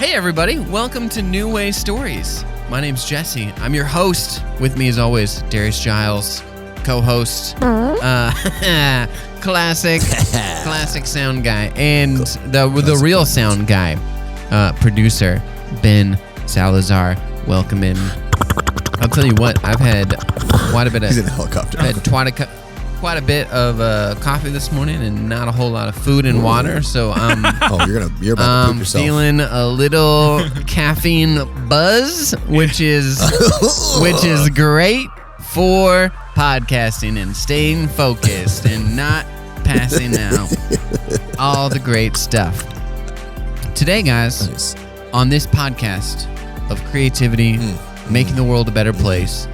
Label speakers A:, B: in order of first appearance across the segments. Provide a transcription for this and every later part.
A: Hey everybody, welcome to NewWayStories. My name's Jesse. I'm your host. With me as always, Darius Giles, co-host, classic sound guy, and the real sound guy, producer, Ben Salazar. Welcome in. I'll tell you what, I've had quite a bit of...
B: He's in a helicopter.
A: I've had quite a bit of coffee this morning and not a whole lot of food and water, so
B: you're about to poop yourself.
A: Feeling a little caffeine buzz, which is great for podcasting and staying focused and not passing out. All the great stuff. Today, guys, on this podcast of creativity, making the world a better place,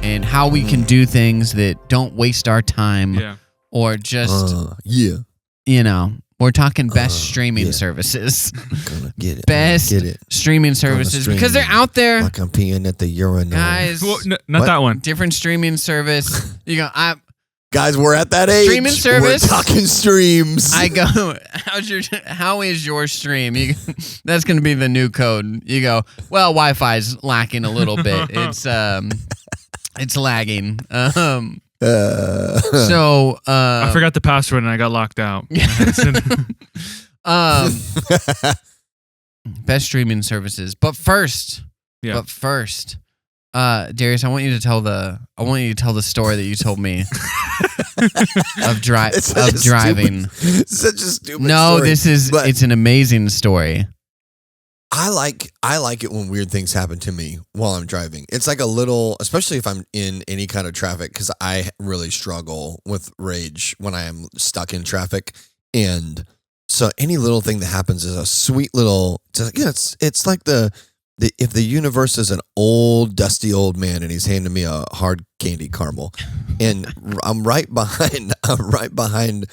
A: and how we can do things that don't waste our time or just, we're talking best streaming services.
B: Gonna get it.
A: Best streaming services because they're out there.
B: Like I'm peeing at the urinal.
A: Guys,
C: not that one.
A: Different streaming service.
B: Guys, we're at that age.
A: Streaming service.
B: We're talking streams.
A: I go, how is your stream? That's going to be the new code. You go, well, Wi-Fi's lacking a little bit. It's lagging. So
C: I forgot the password and I got locked out.
A: Best streaming services. But first, Darius, I want you to tell the story that you told me of driving.
B: Such a stupid story.
A: It's an amazing story.
B: I like it when weird things happen to me while I'm driving. It's like a little, especially if I'm in any kind of traffic, because I really struggle with rage when I am stuck in traffic. And so any little thing that happens is a sweet little, it's like if the universe is an old, dusty old man and he's handing me a hard candy caramel, and I'm right behind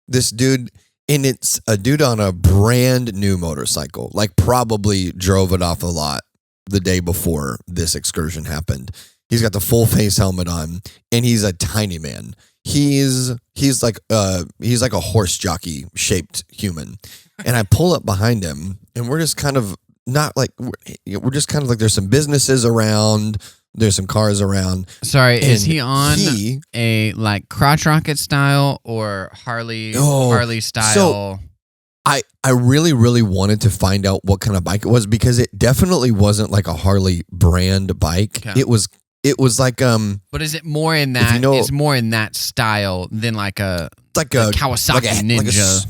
B: this dude. And it's a dude on a brand new motorcycle, like probably drove it off the lot the day before this excursion happened. He's got the full face helmet on, and he's a tiny man. He's like a horse jockey shaped human. And I pull up behind him, and we're just kind of like there's some businesses around. There's some cars around.
A: Sorry, is he on a like crotch rocket style or Harley style?
B: So I really, really wanted to find out what kind of bike it was, because it definitely wasn't like a Harley brand bike. Okay. It was like
A: But is it more in that? It's more in that style than like a Kawasaki Ninja.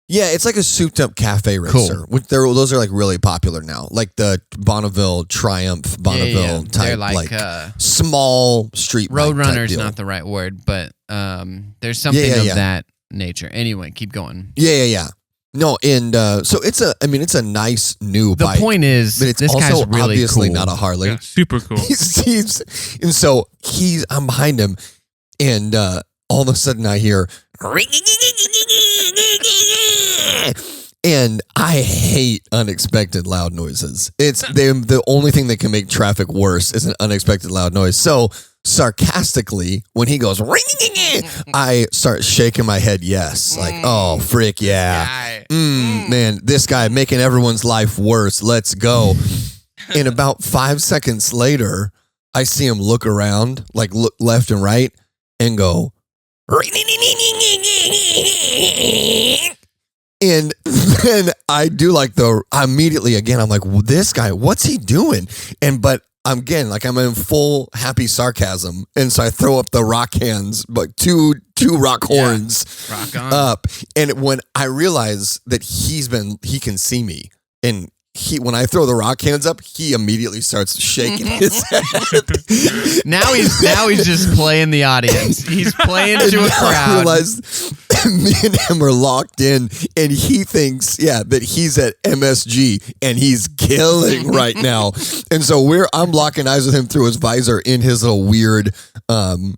B: Yeah, it's like a souped-up cafe racer. Cool. Those are like really popular now, like the Bonneville Triumph type,
A: they're like
B: small street
A: Roadrunner's not the right word, but there's something of that nature. Anyway, keep going.
B: Yeah. No, and so it's a nice new bike.
A: The point is,
B: but it's
A: this
B: also
A: guy's really
B: obviously
A: cool.
B: not a Harley.
C: Yeah, super cool.
B: And so I'm behind him, and all of a sudden I hear. And I hate unexpected loud noises. It's the only thing that can make traffic worse is an unexpected loud noise. So sarcastically, when he goes, I start shaking my head yes. Like, oh, frick, yeah. Man, this guy making everyone's life worse. Let's go. And about 5 seconds later, I see him look around, like look left and right, and go, and then I do immediately again, I'm like, well, this guy, what's he doing? But I'm in full happy sarcasm. And so I throw up the rock hands, but two rock horns up. And when I realize that he can see me, and when I throw the rock hands up, he immediately starts shaking his head.
A: Now he's just playing the audience. He's playing to a crowd.
B: I realized me and him are locked in, and he thinks, that he's at MSG and he's killing right now. And so I'm locking eyes with him through his visor in his little weird.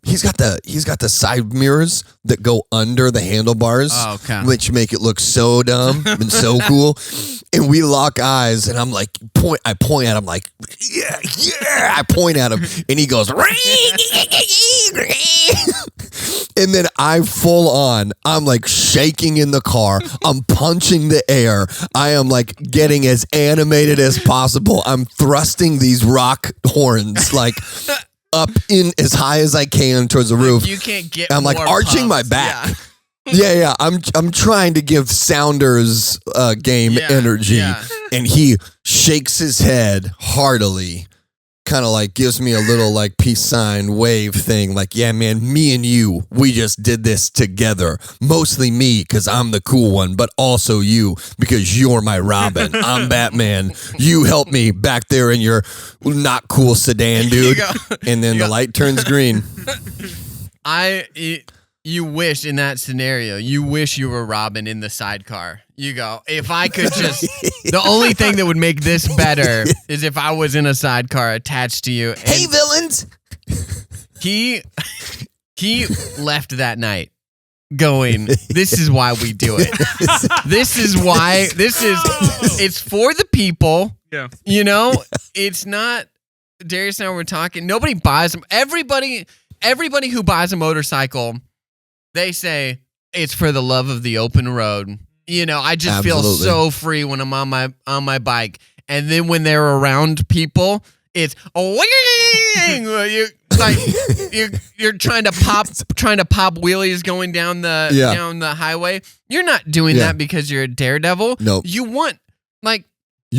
B: He's got the side mirrors that go under the handlebars, which make it look so dumb and so cool. And we lock eyes, and I'm like, I point at him like, yeah. I point at him, and he goes, and then I'm I'm like shaking in the car. I'm punching the air. I am like getting as animated as possible. I'm thrusting these rock horns like up in as high as I can towards the roof.
A: You can't get.
B: I'm like
A: more
B: arching my
A: pumped.
B: back. Yeah. I'm trying to give Sounders game energy, and he shakes his head heartily, kind of like gives me a little like peace sign wave thing. Like, yeah, man, me and you, we just did this together. Mostly me because I'm the cool one, but also you because you're my Robin. I'm Batman. You help me back there in your not cool sedan, dude. And then the light turns green.
A: You wish in that scenario, you wish you were Robin in the sidecar. You go, if I could just, the only thing that would make this better is if I was in a sidecar attached to you. And
B: hey, villains!
A: He left that night going, this is why we do it. It's for the people.
C: Yeah.
A: You know, it's not, Darius and I were talking, nobody buys them. Everybody who buys a motorcycle, they say it's for the love of the open road. You know, I just feel so free when I'm on my bike. And then when they're around people, it's you're trying to pop wheelies going down the highway. You're not doing that because you're a daredevil.
B: Nope.
A: You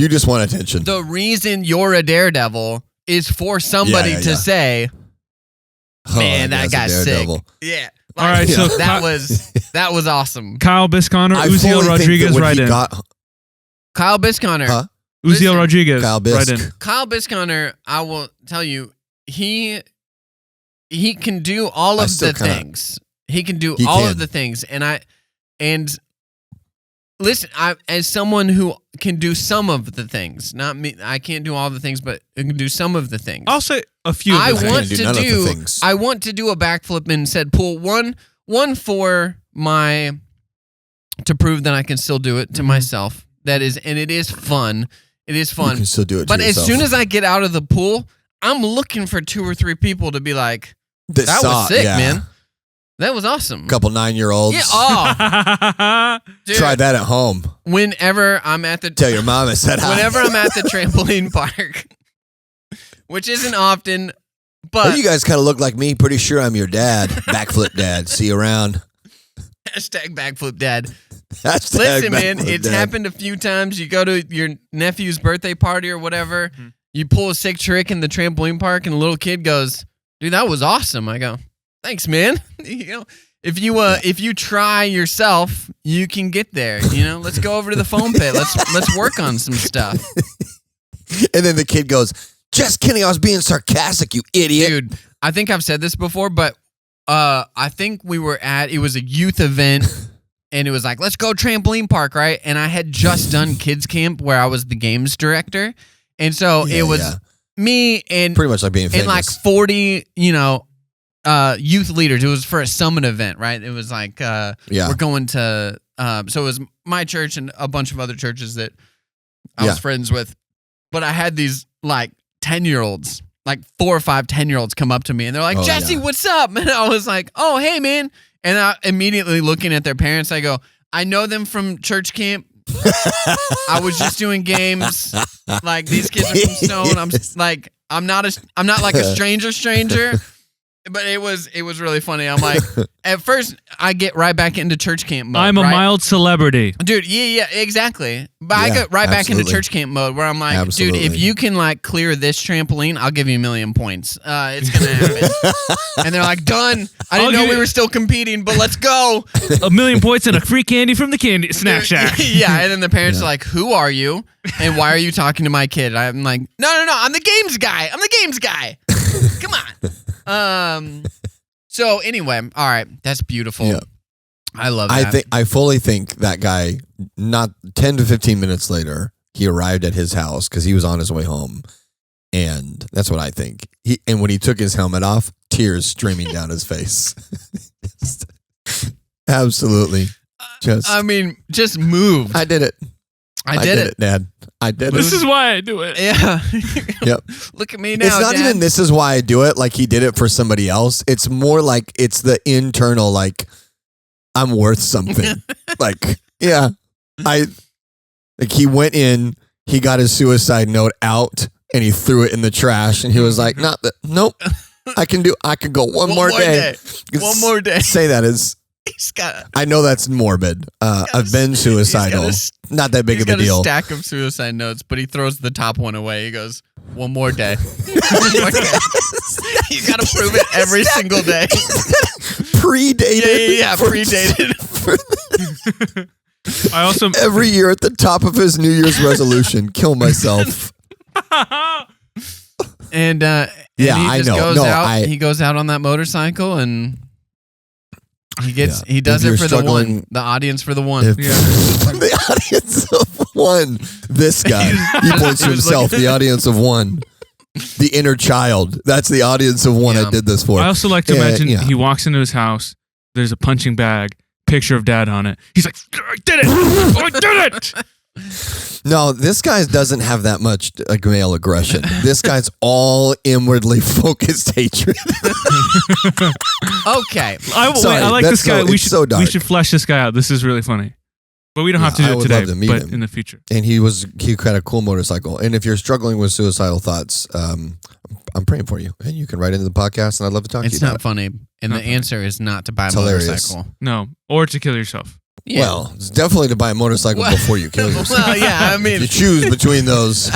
B: just want attention.
A: The reason you're a daredevil is for somebody to say, man, that guy's sick. Yeah.
C: All right, so
A: that was awesome.
C: Kyle Bisconnor, Uziel Rodriguez, right in.
A: Kyle Bisconnor.
B: Huh?
C: Uziel Rodriguez,
B: Kyle Bisk.
C: right in.
A: Kyle Bisconnor, I will tell you, he can do all of the things. He can do all of the things, and listen, as someone who can do some of the things, not me, I can't do all the things, but I can do some of the things.
C: I'll say a few.
A: I
C: of the
A: want
C: things.
A: to do a backflip in said pool. One for to prove that I can still do it to myself. That is, and it is fun. It is fun.
B: You can still do it.
A: But as soon as I get out of the pool, I'm looking for 2 or 3 people to be like, "That was sick, man. That was awesome."
B: Couple 9-year-olds.
A: Yeah. Oh, dude,
B: try that at home.
A: Whenever I'm at the
B: tell your mom I said hi.
A: Whenever I'm at the trampoline park, which isn't often, but
B: you guys kind of look like me. Pretty sure I'm your dad. Backflip dad. See you around.
A: Hashtag backflip dad.
B: Hashtag
A: Listen, man,
B: backflip
A: it's
B: dad.
A: happened a few times. You go to your nephew's birthday party or whatever. You pull a sick trick in the trampoline park, and the little kid goes, "Dude, that was awesome." I go, "Thanks, man." You know, if you try yourself, you can get there. You know, let's go over to the foam pit. Let's work on some stuff.
B: And then the kid goes, "Just kidding. I was being sarcastic, you idiot."
A: Dude, I think I've said this before, but I think it was a youth event, and it was like, let's go trampoline park, right? And I had just done kids camp where I was the games director. And so it was me and
B: pretty much like being famous.
A: And like 40, youth leaders. It was for a summit event, right? It was like, we're going to, so it was my church and a bunch of other churches that I was friends with. But I had these like 10-year-olds, like 4 or 5 10-year-olds come up to me and they're like, "Jesse, what's up?" And I was like, "Oh, hey, man." And I immediately looking at their parents, I go, "I know them from church camp. I was just doing games. Like, these kids are from Stone. I'm not like a stranger." But it was really funny. I'm like, at first I get right back into church camp mode.
C: I'm a mild celebrity.
A: Dude, yeah, exactly. But I get right back into church camp mode where I'm like, dude, if you can like clear this trampoline, I'll give you 1,000,000 points. It's gonna happen. And they're like, done. I didn't know we were still competing, but let's go.
C: 1,000,000 points and a free candy from the candy snack shack.
A: Yeah, and then the parents are like, "Who are you? And why are you talking to my kid?" I'm like, no, I'm the games guy. Come on. So anyway, all right, that's beautiful. Yeah. I love that.
B: I fully think that guy, not 10 to 15 minutes later, he arrived at his house because he was on his way home. And that's what I think. And when he took his helmet off, tears streaming down his face. Absolutely.
A: Just moved.
B: I did it.
A: I did it,
B: Dad. I did it.
C: This is why I do it.
A: Yeah.
B: Yep.
A: Look at me now,
B: It's not
A: Dad.
B: even this is why I do it, like he did it for somebody else. It's more like it's the internal, like, I'm worth something. He went in, he got his suicide note out, and he threw it in the trash, and he was like, nope, I can go one more day.
A: One more day.
B: Say that is. I know that's morbid. I've been suicidal. Not that big of a deal.
A: He's got a stack of suicide notes, but he throws the top one away. He goes, one more day. One more day. You got to prove it every single day.
B: Predated.
A: Yeah, predated.
C: I also
B: every year at the top of his New Year's resolution, kill myself.
A: And he just goes out. He goes out on that motorcycle and he does it for the one, the audience for the one.
B: The audience of one. This guy, he points to himself. The audience of one. The inner child. That's the audience of one. I did this for.
C: I also like to imagine he walks into his house. There's a punching bag, picture of dad on it. He's like, I did it! I did it!
B: No, this guy doesn't have that much male aggression. This guy's all inwardly focused hatred.
A: Okay.
C: I like this guy. We should flesh this guy out. This is really funny. But we don't have to do it today, but in the future.
B: And he had a cool motorcycle. And if you're struggling with suicidal thoughts, I'm praying for you. And you can write into the podcast, and I'd love to talk to you about it.
A: It's not funny. And the answer is not to buy a motorcycle.
C: No, or to kill yourself.
B: Yeah. Well, it's definitely to buy a motorcycle before you kill yourself.
A: Well, yeah, I mean,
B: if you choose between those.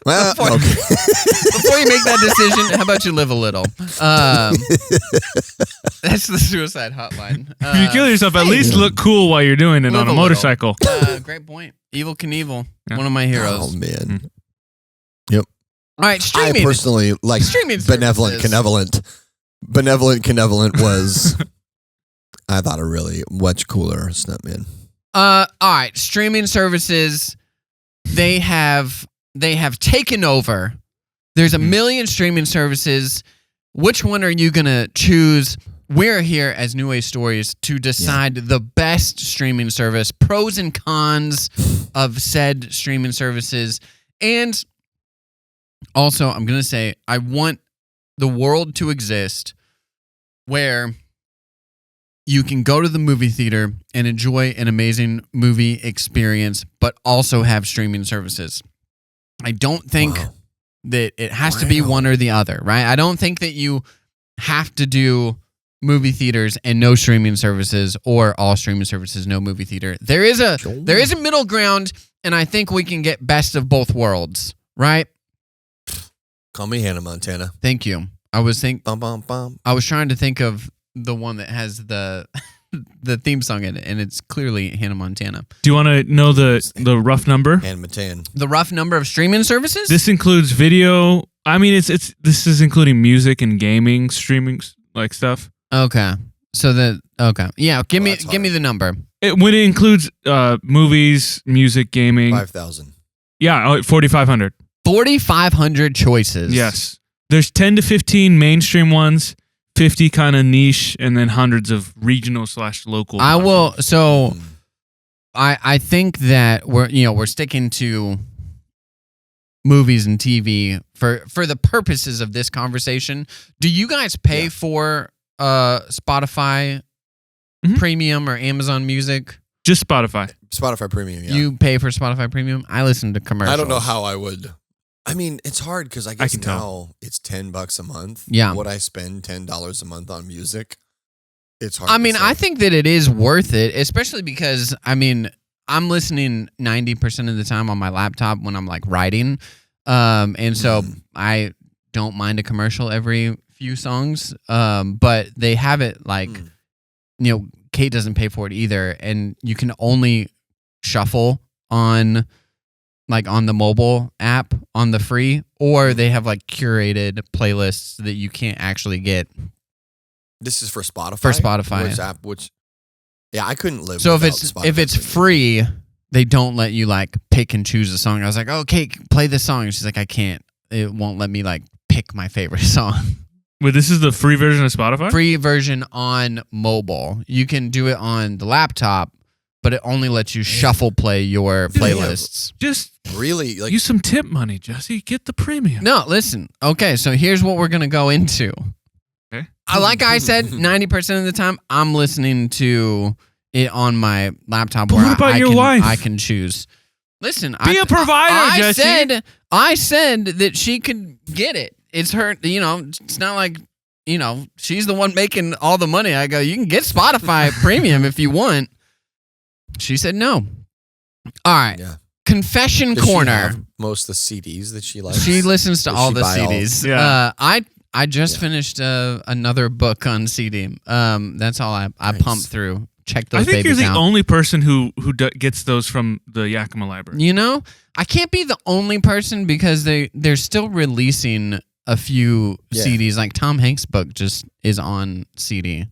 B: Well,
A: before you make that decision, how about you live a little? That's the suicide hotline.
C: If you kill yourself, at least look cool while you're doing it on a motorcycle.
A: Great point. Evil Knievel, one of my heroes.
B: Oh, man. Yep.
A: All right, streaming.
B: I personally like Benevolent Benevolent was... I thought a really much cooler stuntman.
A: All right, streaming services, they have taken over. There's a million streaming services. Which one are you gonna choose? We're here as NewWayStories to decide the best streaming service, pros and cons of said streaming services, and also I'm gonna say I want the world to exist where you can go to the movie theater and enjoy an amazing movie experience, but also have streaming services. I don't think that it has to be one or the other, right? I don't think that you have to do movie theaters and no streaming services, or all streaming services, no movie theater. There is a middle ground, and I think we can get best of both worlds, right?
B: Call me Hannah Montana.
A: Thank you. I was
B: Bum.
A: I was trying to think of the one that has the theme song in it, and it's clearly Hannah Montana.
C: Do you want to know the rough number?
B: Hannah Montana.
A: The rough number of streaming services?
C: This includes video. I mean, this is including music and gaming, streaming like stuff.
A: Okay. So yeah. Give me the number.
C: When it includes movies, music, gaming.
B: 5,000.
C: Yeah, 4,500.
A: 4,500 choices.
C: Yes. There's 10 to 15 mainstream ones. 50 kind of niche, and then hundreds of regional/local.
A: I think that we're sticking to movies and TV for the purposes of this conversation. Do you guys pay for Spotify Premium or Amazon Music?
C: Just Spotify.
B: Spotify Premium. Yeah.
A: You pay for Spotify Premium? I listen to commercials.
B: I don't know how I would. I mean, it's hard because I guess now it's $10 a month.
A: Yeah.
B: Would I spend $10 a month on music? It's hard.
A: I mean, I think that it is worth it, especially because, I mean, I'm listening 90% of the time on my laptop when I'm like writing. And so I don't mind a commercial every few songs. But they have it like, Kate doesn't pay for it either. And you can only shuffle on the mobile app on the free, or they have like curated playlists that you can't actually get.
B: This is for Spotify.
A: For Spotify,
B: I couldn't live.
A: So
B: if
A: it's free, they don't let you like pick and choose a song. I was like, okay, play this song. And she's like, I can't. It won't let me like pick my favorite song.
C: Wait, this is the free version of Spotify?
A: Free version on mobile. You can do it on the laptop, but it only lets you shuffle play your playlists.
C: Just
B: really
C: use some tip money, Jesse. Get the premium.
A: No, listen. Okay, so here's what we're gonna go into.
C: Okay.
A: like I said, 90% of the time, I'm listening to it on my laptop.
C: But
A: where
C: what about
A: I
C: your
A: can,
C: wife?
A: I can choose. Listen,
C: Be a provider, Jesse.
A: I said that she could get it. It's her, it's not like, she's the one making all the money. I go, you can get Spotify Premium if you want. She said no. All right.
B: Yeah.
A: Confession
B: Does
A: Corner.
B: She have most of the CDs that she likes.
A: She listens to
B: Does
A: all
B: she
A: the
B: buy all-
A: CDs.
C: Yeah.
A: I just finished another book on CD. That's all I
B: Nice.
A: pumped through. Check those
C: I think
A: babies
C: you're the
A: out.
C: only person who gets those from the Yakima library.
A: I can't be the only person because they're still releasing a few CDs. Like Tom Hanks' book just is on CD.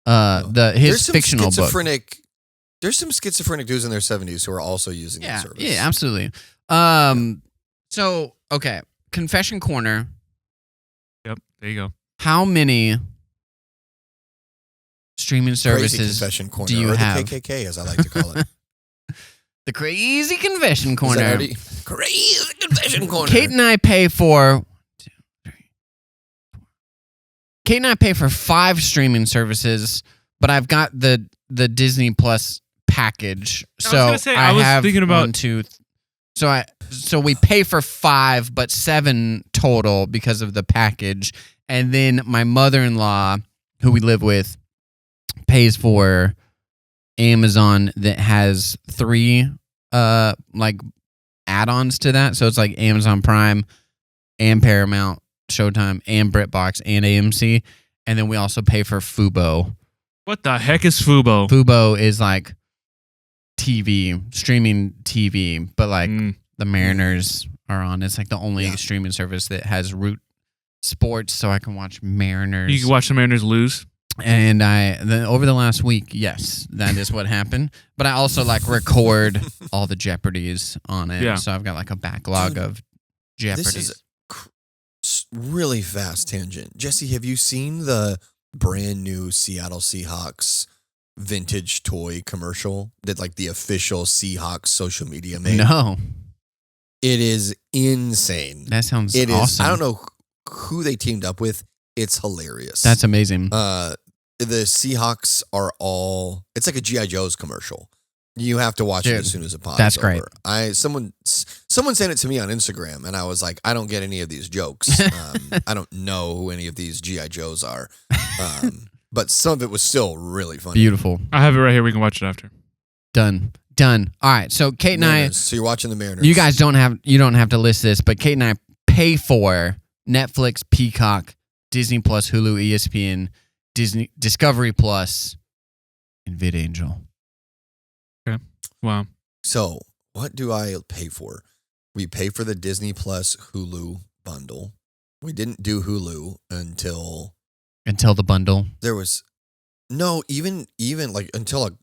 A: His fictional book.
B: There's some schizophrenic dudes in their 70s who are also using that service.
A: Yeah, absolutely. So okay, Confession Corner.
C: Yep, there you go.
A: How many streaming
B: Crazy
A: services
B: Confession Corner,
A: do you
B: or
A: have?
B: the KKK, as I like to call it.
A: The Crazy Confession
B: Is that
A: Corner.
B: already- Crazy Confession Corner.
A: Kate and I pay for 5 streaming services, but I've got the Disney Plus package. So I
C: was
A: have
C: thinking about-
A: 1, 2. So we pay for 5, but 7 total because of the package. And then my mother-in-law, who we live with, pays for Amazon that has 3 like add-ons to that. So it's like Amazon Prime and Paramount, Showtime and BritBox and AMC. And then we also pay for Fubo.
C: What the heck is Fubo?
A: Fubo is like TV, streaming TV, but like the Mariners are on. It's like the only streaming service that has root sports, so I can watch Mariners.
C: You can watch the Mariners lose.
A: And over the last week, yes, that is what happened. But I also like record all the Jeopardies on it.
C: Yeah.
A: So I've got like a backlog of Jeopardies.
B: This is really fast tangent. Jesse, have you seen the brand new Seattle Seahawks vintage toy commercial that like the official Seahawks social media made?
A: No.
B: It is insane.
A: That sounds
B: It
A: awesome.
B: is. I don't know who they teamed up with. It's hilarious.
A: That's amazing.
B: The Seahawks are all. It's like a G.I. Joe's commercial. You have to watch it as soon as it pops.
A: That's great.
B: Over. Someone sent it to me on Instagram, and I was like, I don't get any of these jokes. I don't know who any of these G.I. Joes are. But some of it was still really funny.
A: Beautiful.
C: I have it right here. We can watch it after.
A: Done. All right. So Kate and
B: Mariners. So you're watching the Mariners.
A: you guys don't have to list this, but Kate and I pay for Netflix, Peacock, Disney Plus, Hulu, ESPN, Disney Discovery Plus, and VidAngel.
C: Wow.
B: So what do I pay for? We pay for the Disney Plus Hulu bundle. We didn't do Hulu until
A: the bundle.
B: there was even like until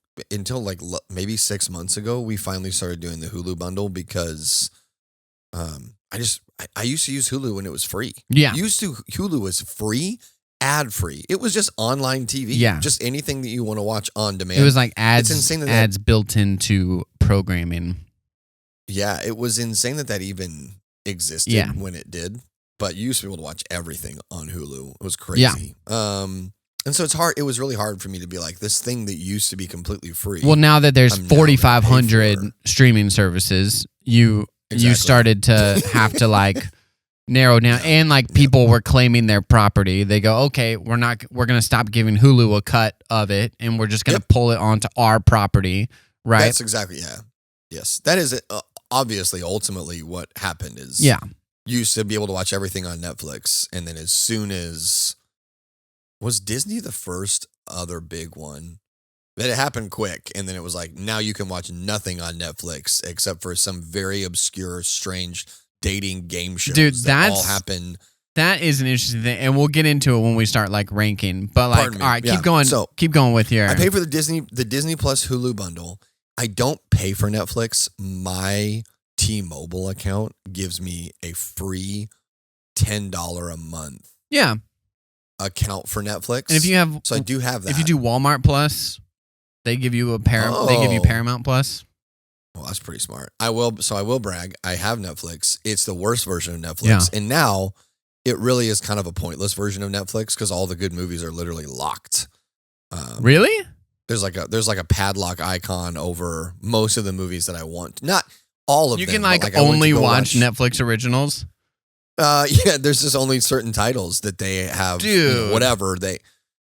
B: maybe 6 months ago, we finally started doing the Hulu bundle because I used to use Hulu when it was free.
A: Yeah.
B: Hulu was free, ad free. It was just online TV.
A: Yeah.
B: Just anything that you want to watch on demand.
A: It was like ads,
B: It's insane that
A: ads built into programming.
B: Yeah, it was insane that even existed when it did. But you used to be able to watch everything on Hulu. It was crazy. Yeah. And so it's hard. It was really hard for me to be like, this thing that used to be completely free.
A: Well, now that there's
B: I'm now
A: 4,500
B: gonna pay
A: streaming serviers, you
B: Exactly.
A: started to have to like narrow down, and like people were claiming their property. They go, okay, we're going to stop giving Hulu a cut of it, and we're just going to pull it onto our property, right?
B: That's exactly, yes. That is obviously ultimately what happened is you used to be able to watch everything on Netflix, and then as soon as was Disney the first other big one? That it happened quick, and then it was like, now you can watch nothing on Netflix except for some very obscure, strange dating game shows.
A: Dude,
B: that all happen.
A: That is an interesting thing, and we'll get into it when we start like ranking. But like, all right, keep going.
B: So,
A: keep going with your.
B: I pay for the Disney Plus Hulu bundle. I don't pay for Netflix. My T-Mobile account gives me a free $10 a month.
A: Yeah.
B: Account for Netflix.
A: And if you have,
B: so I do have that.
A: If you do Walmart Plus, they give you they give you Paramount Plus.
B: Well, that's pretty smart. I will brag. I have Netflix. It's the worst version of Netflix. And now it really is kind of a pointless version of Netflix because all the good movies are literally locked.
A: Really?
B: There's like a padlock icon over most of the movies that I want. Not all of them.
A: You can
B: but, I went
A: only
B: to go
A: watch Netflix originals.
B: Yeah, there's just only certain titles that they have.
A: Dude.
B: Whatever they.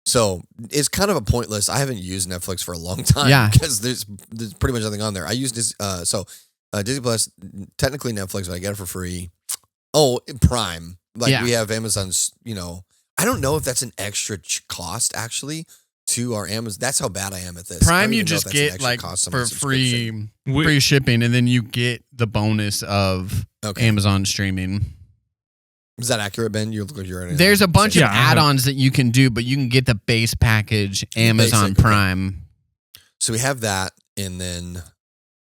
B: So it's kind of a pointless. I haven't used Netflix for a long time.
A: Yeah.
B: Because there's pretty much nothing on there. I use this. Disney Plus, technically Netflix, but I get it for free. Oh, Prime. Like we have Amazon's. I don't know if that's an extra cost actually. To our Amazon, that's how bad I am at this.
A: Prime, you just get for free shipping, and then you get the bonus of Amazon streaming.
B: Is that accurate, Ben? You look like you're.
A: There's a bunch of add-ons that you can do, but you can get the base package Amazon Prime.
B: So we have that, and then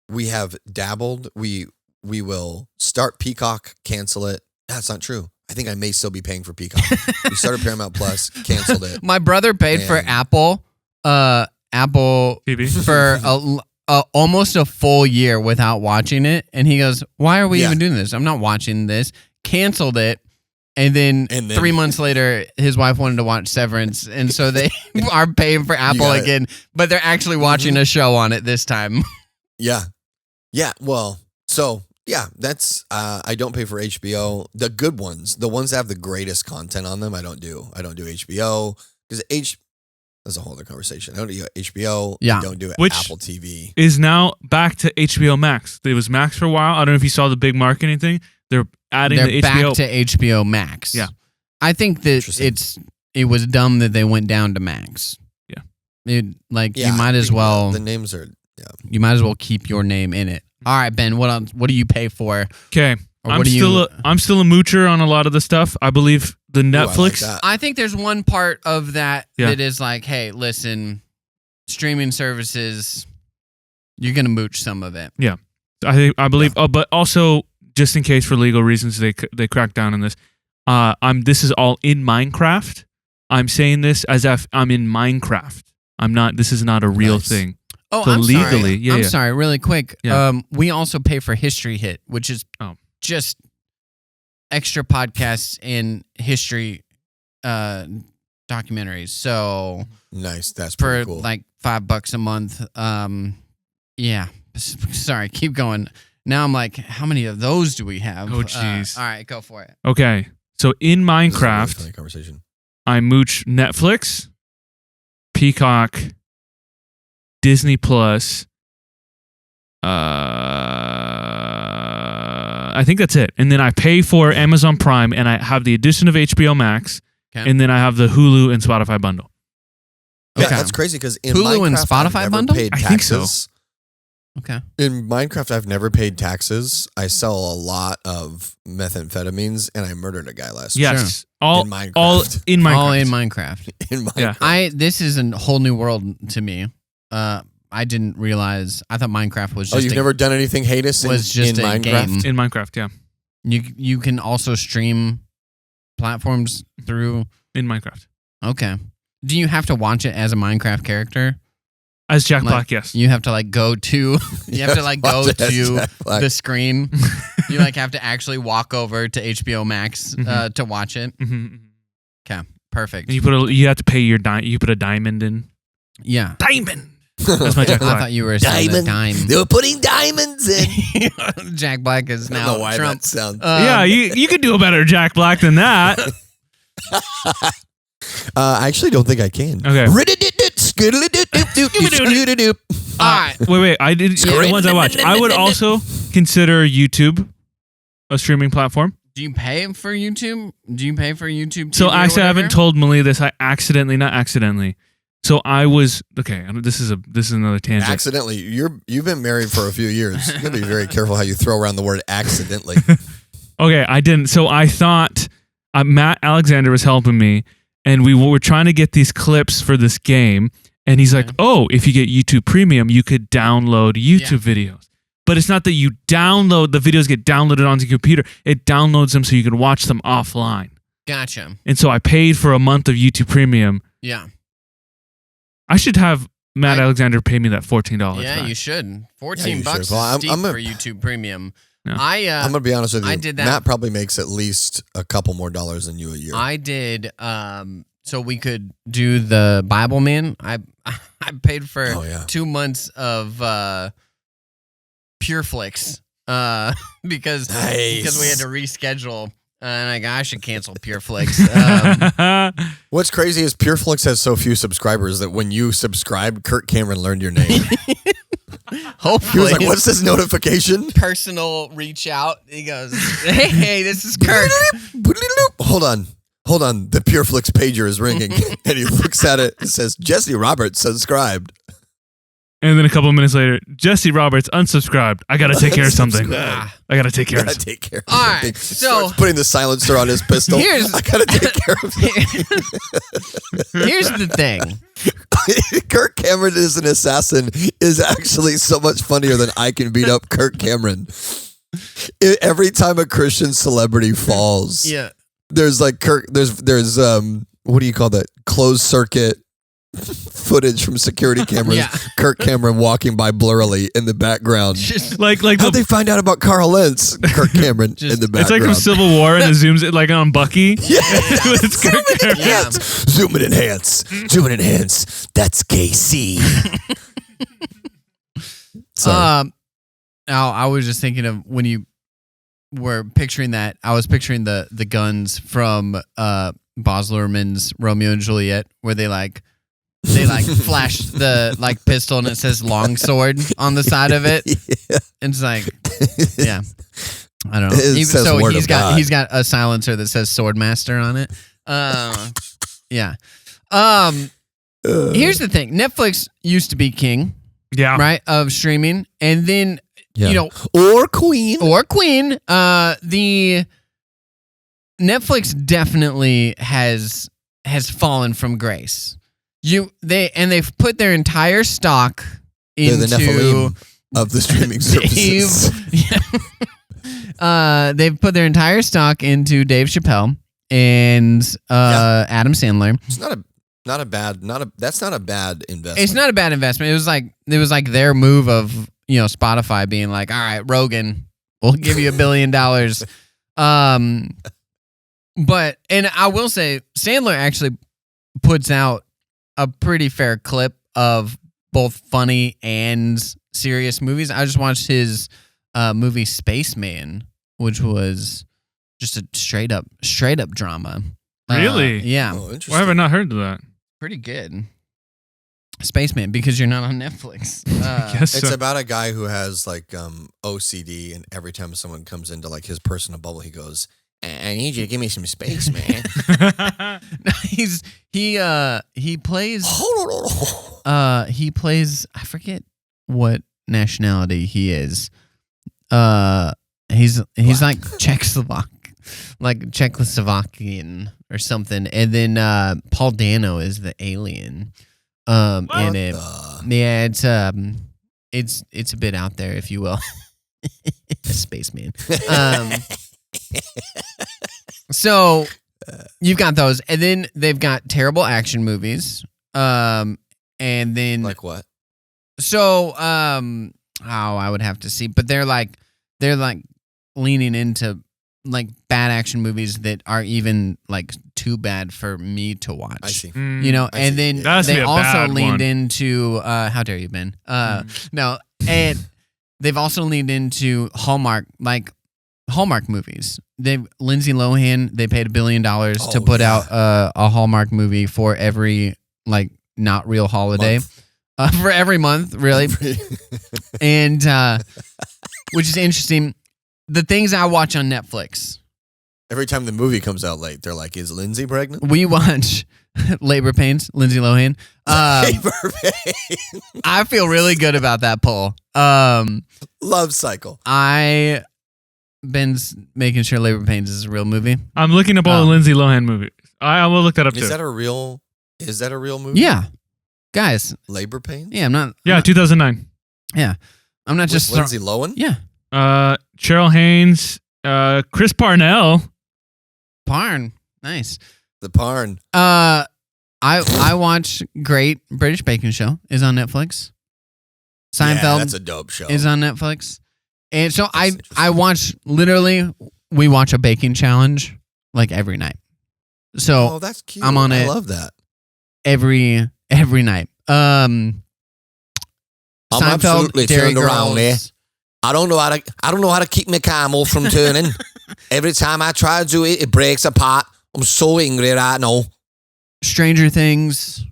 B: we have dabbled. We will start Peacock, cancel it. That's not true. I think I may still be paying for Peacock. We started Paramount Plus, canceled it.
A: My brother paid for Apple
C: TV
A: for almost a full year without watching it, and he goes, "Why are we even doing this? I'm not watching this." Canceled it, and then 3 months later, his wife wanted to watch Severance, and so they are paying for Apple again, but they're actually watching a show on it this time.
B: Yeah. Well, so. Yeah, that's I don't pay for HBO. The good ones, the ones that have the greatest content on them, I don't do. I don't do HBO because that's a whole other conversation. I don't do HBO.
A: Yeah.
B: I don't do
C: Which
B: Apple TV.
C: Is now back to HBO Max. It was Max for a while. I don't know if you saw the big marketing thing. They're adding the HBO.
A: Back to HBO Max.
C: Yeah,
A: I think that it was dumb that they went down to Max.
C: Yeah,
A: you might as well.
B: The names are. Yeah.
A: You might as well keep your name in it. All right, Ben. What else? What do you pay for?
C: Okay, I'm still a moocher on a lot of the stuff. I believe the Netflix.
A: I think there's one part of that that is like, hey, listen, streaming services, you're gonna mooch some of it.
C: Yeah, I believe. Oh, but also just in case for legal reasons, they crack down on this. This is all in Minecraft. I'm saying this as if I'm in Minecraft. I'm not. This is not a real thing.
A: Oh,
C: so
A: I'm
C: legally,
A: sorry. I'm sorry, really quick.
C: Yeah.
A: We also pay for History Hit, which is just extra podcasts and history documentaries. So
B: nice. That's pretty cool.
A: For like $5 a month. Yeah. Sorry, keep going. Now I'm like, how many of those do we have?
C: Oh, jeez.
A: All right, go for it.
C: Okay. So in Minecraft,
B: this is a really funny conversation.
C: I mooch Netflix, Peacock, Disney Plus. I think that's it. And then I pay for Amazon Prime, and I have the addition of HBO Max, and then I have the Hulu and Spotify bundle.
B: Yeah, that's crazy because in
A: Hulu
B: Minecraft,
A: and Spotify
B: I've never
A: bundle?
B: paid
C: I
B: taxes.
C: think so.
A: Okay.
B: In Minecraft, I've never paid taxes. I sell a lot of methamphetamines, and I murdered a guy last week.
C: Yes,
B: All
C: in Minecraft.
A: All in Minecraft.
B: In Minecraft.
C: Yeah.
A: This is a whole new world to me. I didn't realize. I thought Minecraft was just.
B: Oh, you've never done anything heinous in Minecraft?
A: Game.
C: In Minecraft, yeah.
A: You can also stream platforms through
C: In Minecraft.
A: Okay. Do you have to watch it as a Minecraft character?
C: As Jack Black, yes.
A: You have to go to. You have to go to the screen. You have to actually walk over to HBO Max to watch it.
C: Mm-hmm.
A: Okay, perfect.
C: And you have to pay your you put a diamond in.
A: Yeah,
C: diamond. That's my Jack Black.
A: I thought you were saying dime.
B: They were putting diamonds in.
A: Jack Black is now
B: I don't know why
A: Trump.
B: That sounds.
C: Yeah, you could do a better Jack Black than that.
B: I actually don't think I can.
C: Okay.
A: All right.
C: Wait. I did the ones I watched. I would also consider YouTube a streaming platform.
A: Do you pay for YouTube? Do you pay for YouTube TV
C: So actually, I haven't told Malia this. I not accidentally. So I was okay. This is another tangent.
B: Accidentally, you've been married for a few years. You gotta be very careful how you throw around the word accidentally.
C: Okay, I didn't. So I thought Matt Alexander was helping me, and we were trying to get these clips for this game. And he's like, "Oh, if you get YouTube Premium, you could download YouTube videos." But it's not that you download the videos get downloaded onto your computer. It downloads them so you can watch them offline.
A: Gotcha.
C: And so I paid for a month of YouTube Premium.
A: Yeah.
C: I should have Matt Alexander pay me that $14.
A: Yeah,
C: back.
A: you should. $14
B: Well,
A: is steep for YouTube Premium.
B: I'm gonna be honest with you.
A: I did that.
B: Matt probably makes at least a couple more dollars than you a year.
A: I did. So we could do the Bible Man. I paid for 2 months of PureFlix because we had to reschedule. And I should cancel PureFlix.
B: What's crazy is PureFlix has so few subscribers that when you subscribed, Kirk Cameron learned your name.
A: Hopefully.
B: He was like, what's this notification?
A: Personal reach out. He goes, hey, this is Kirk.
B: Hold on. The PureFlix pager is ringing. And he looks at it and says, Jesse Roberts subscribed.
C: And then a couple of minutes later, Jesse Roberts unsubscribed. I got to take care of something. I got to take care of something.
A: All right. So
B: starts putting the silencer on his pistol. I got to take care of it.
A: Here's the thing.
B: Kirk Cameron is an assassin is actually so much funnier than I can beat up Kirk Cameron. Every time a Christian celebrity falls, there's like there's what do you call that? Closed circuit footage from security cameras. Kirk Cameron walking by blurrily in the background.
C: Like
B: how'd they find out about Carl Lentz? Kirk Cameron in the background.
C: It's like from Civil War, and it zooms it like on Bucky. It's Kirk Cameron.
B: Zoom and enhance. That's KC.
A: Now I was just thinking of when you were picturing that. I was picturing the guns from Baz Luhrmann's Romeo and Juliet, where they flash the pistol and it says longsword on the side of it. And it's like, I don't know. He's got a silencer that says Swordmaster on it. Here's the thing. Netflix used to be king.
C: Yeah.
A: Right? Of streaming. And then,
B: or Queen.
A: The Netflix definitely has fallen from grace. They've put their entire stock into
B: the Nephilim of the streaming services.
A: They've put their entire stock into Dave Chappelle and Adam Sandler.
B: It's that's not a bad investment.
A: It's not a bad investment. It was like their move of Spotify being like, all right, Rogan, we'll give you $1 billion. But I will say Sandler actually puts out a pretty fair clip of both funny and serious movies. I just watched his movie Spaceman, which was just a straight up drama.
C: Really?
A: Yeah.
B: Oh, interesting.
C: Why have I not heard of that?
A: Pretty good. Spaceman, because you're not on Netflix.
B: It's about a guy who has OCD, and every time someone comes into his personal bubble, he goes, I need you to give me some space, man.
A: He plays I forget what nationality he is. He's like Czechoslovakian or something. And then Paul Dano is the alien. In it. Yeah, it's a bit out there, if you will. A spaceman. So you've got those, and then they've got terrible action movies. And then
B: like what?
A: So I would have to see, but they're leaning into bad action movies that are even too bad for me to watch.
B: I see.
A: And then they also leaned into How Dare You, Ben? No, and they've also leaned into Hallmark movies. Lindsay Lohan, they paid $1 billion to put out a Hallmark movie for every not real holiday. For every month, really. And which is interesting. The things I watch on Netflix.
B: Every time the movie comes out late, they're like, is Lindsay pregnant?
A: We watch Labor Pains, Lindsay Lohan.
B: Labor Pains.
A: I feel really good about that poll.
B: Love Cycle.
A: Ben's making sure Labor Pains is a real movie.
C: I'm looking up all the Lindsay Lohan movies. I will look that up too.
B: Is that a real movie?
A: Yeah. Guys.
B: Labor Pains?
A: Yeah, I'm not.
C: Yeah, 2009.
A: Yeah. I'm not just
B: Lindsay Lohan?
A: Yeah.
C: Cheryl Haynes, Chris Parnell.
A: Parn. Nice.
B: The Parn.
A: I watch Great British Baking Show is on Netflix. Seinfeld
B: that's a dope show.
A: is on Netflix. And so I watch we watch a baking challenge like every night. So
B: that's cute.
A: I'm on
B: I
A: it.
B: love that.
A: Every night.
B: I'm absolutely
A: Dairy
B: turned around there.
A: Girls.
B: I don't know how to keep my camel from turning. Every time I try to do it, it breaks apart. I'm so angry right now.
A: Stranger Things,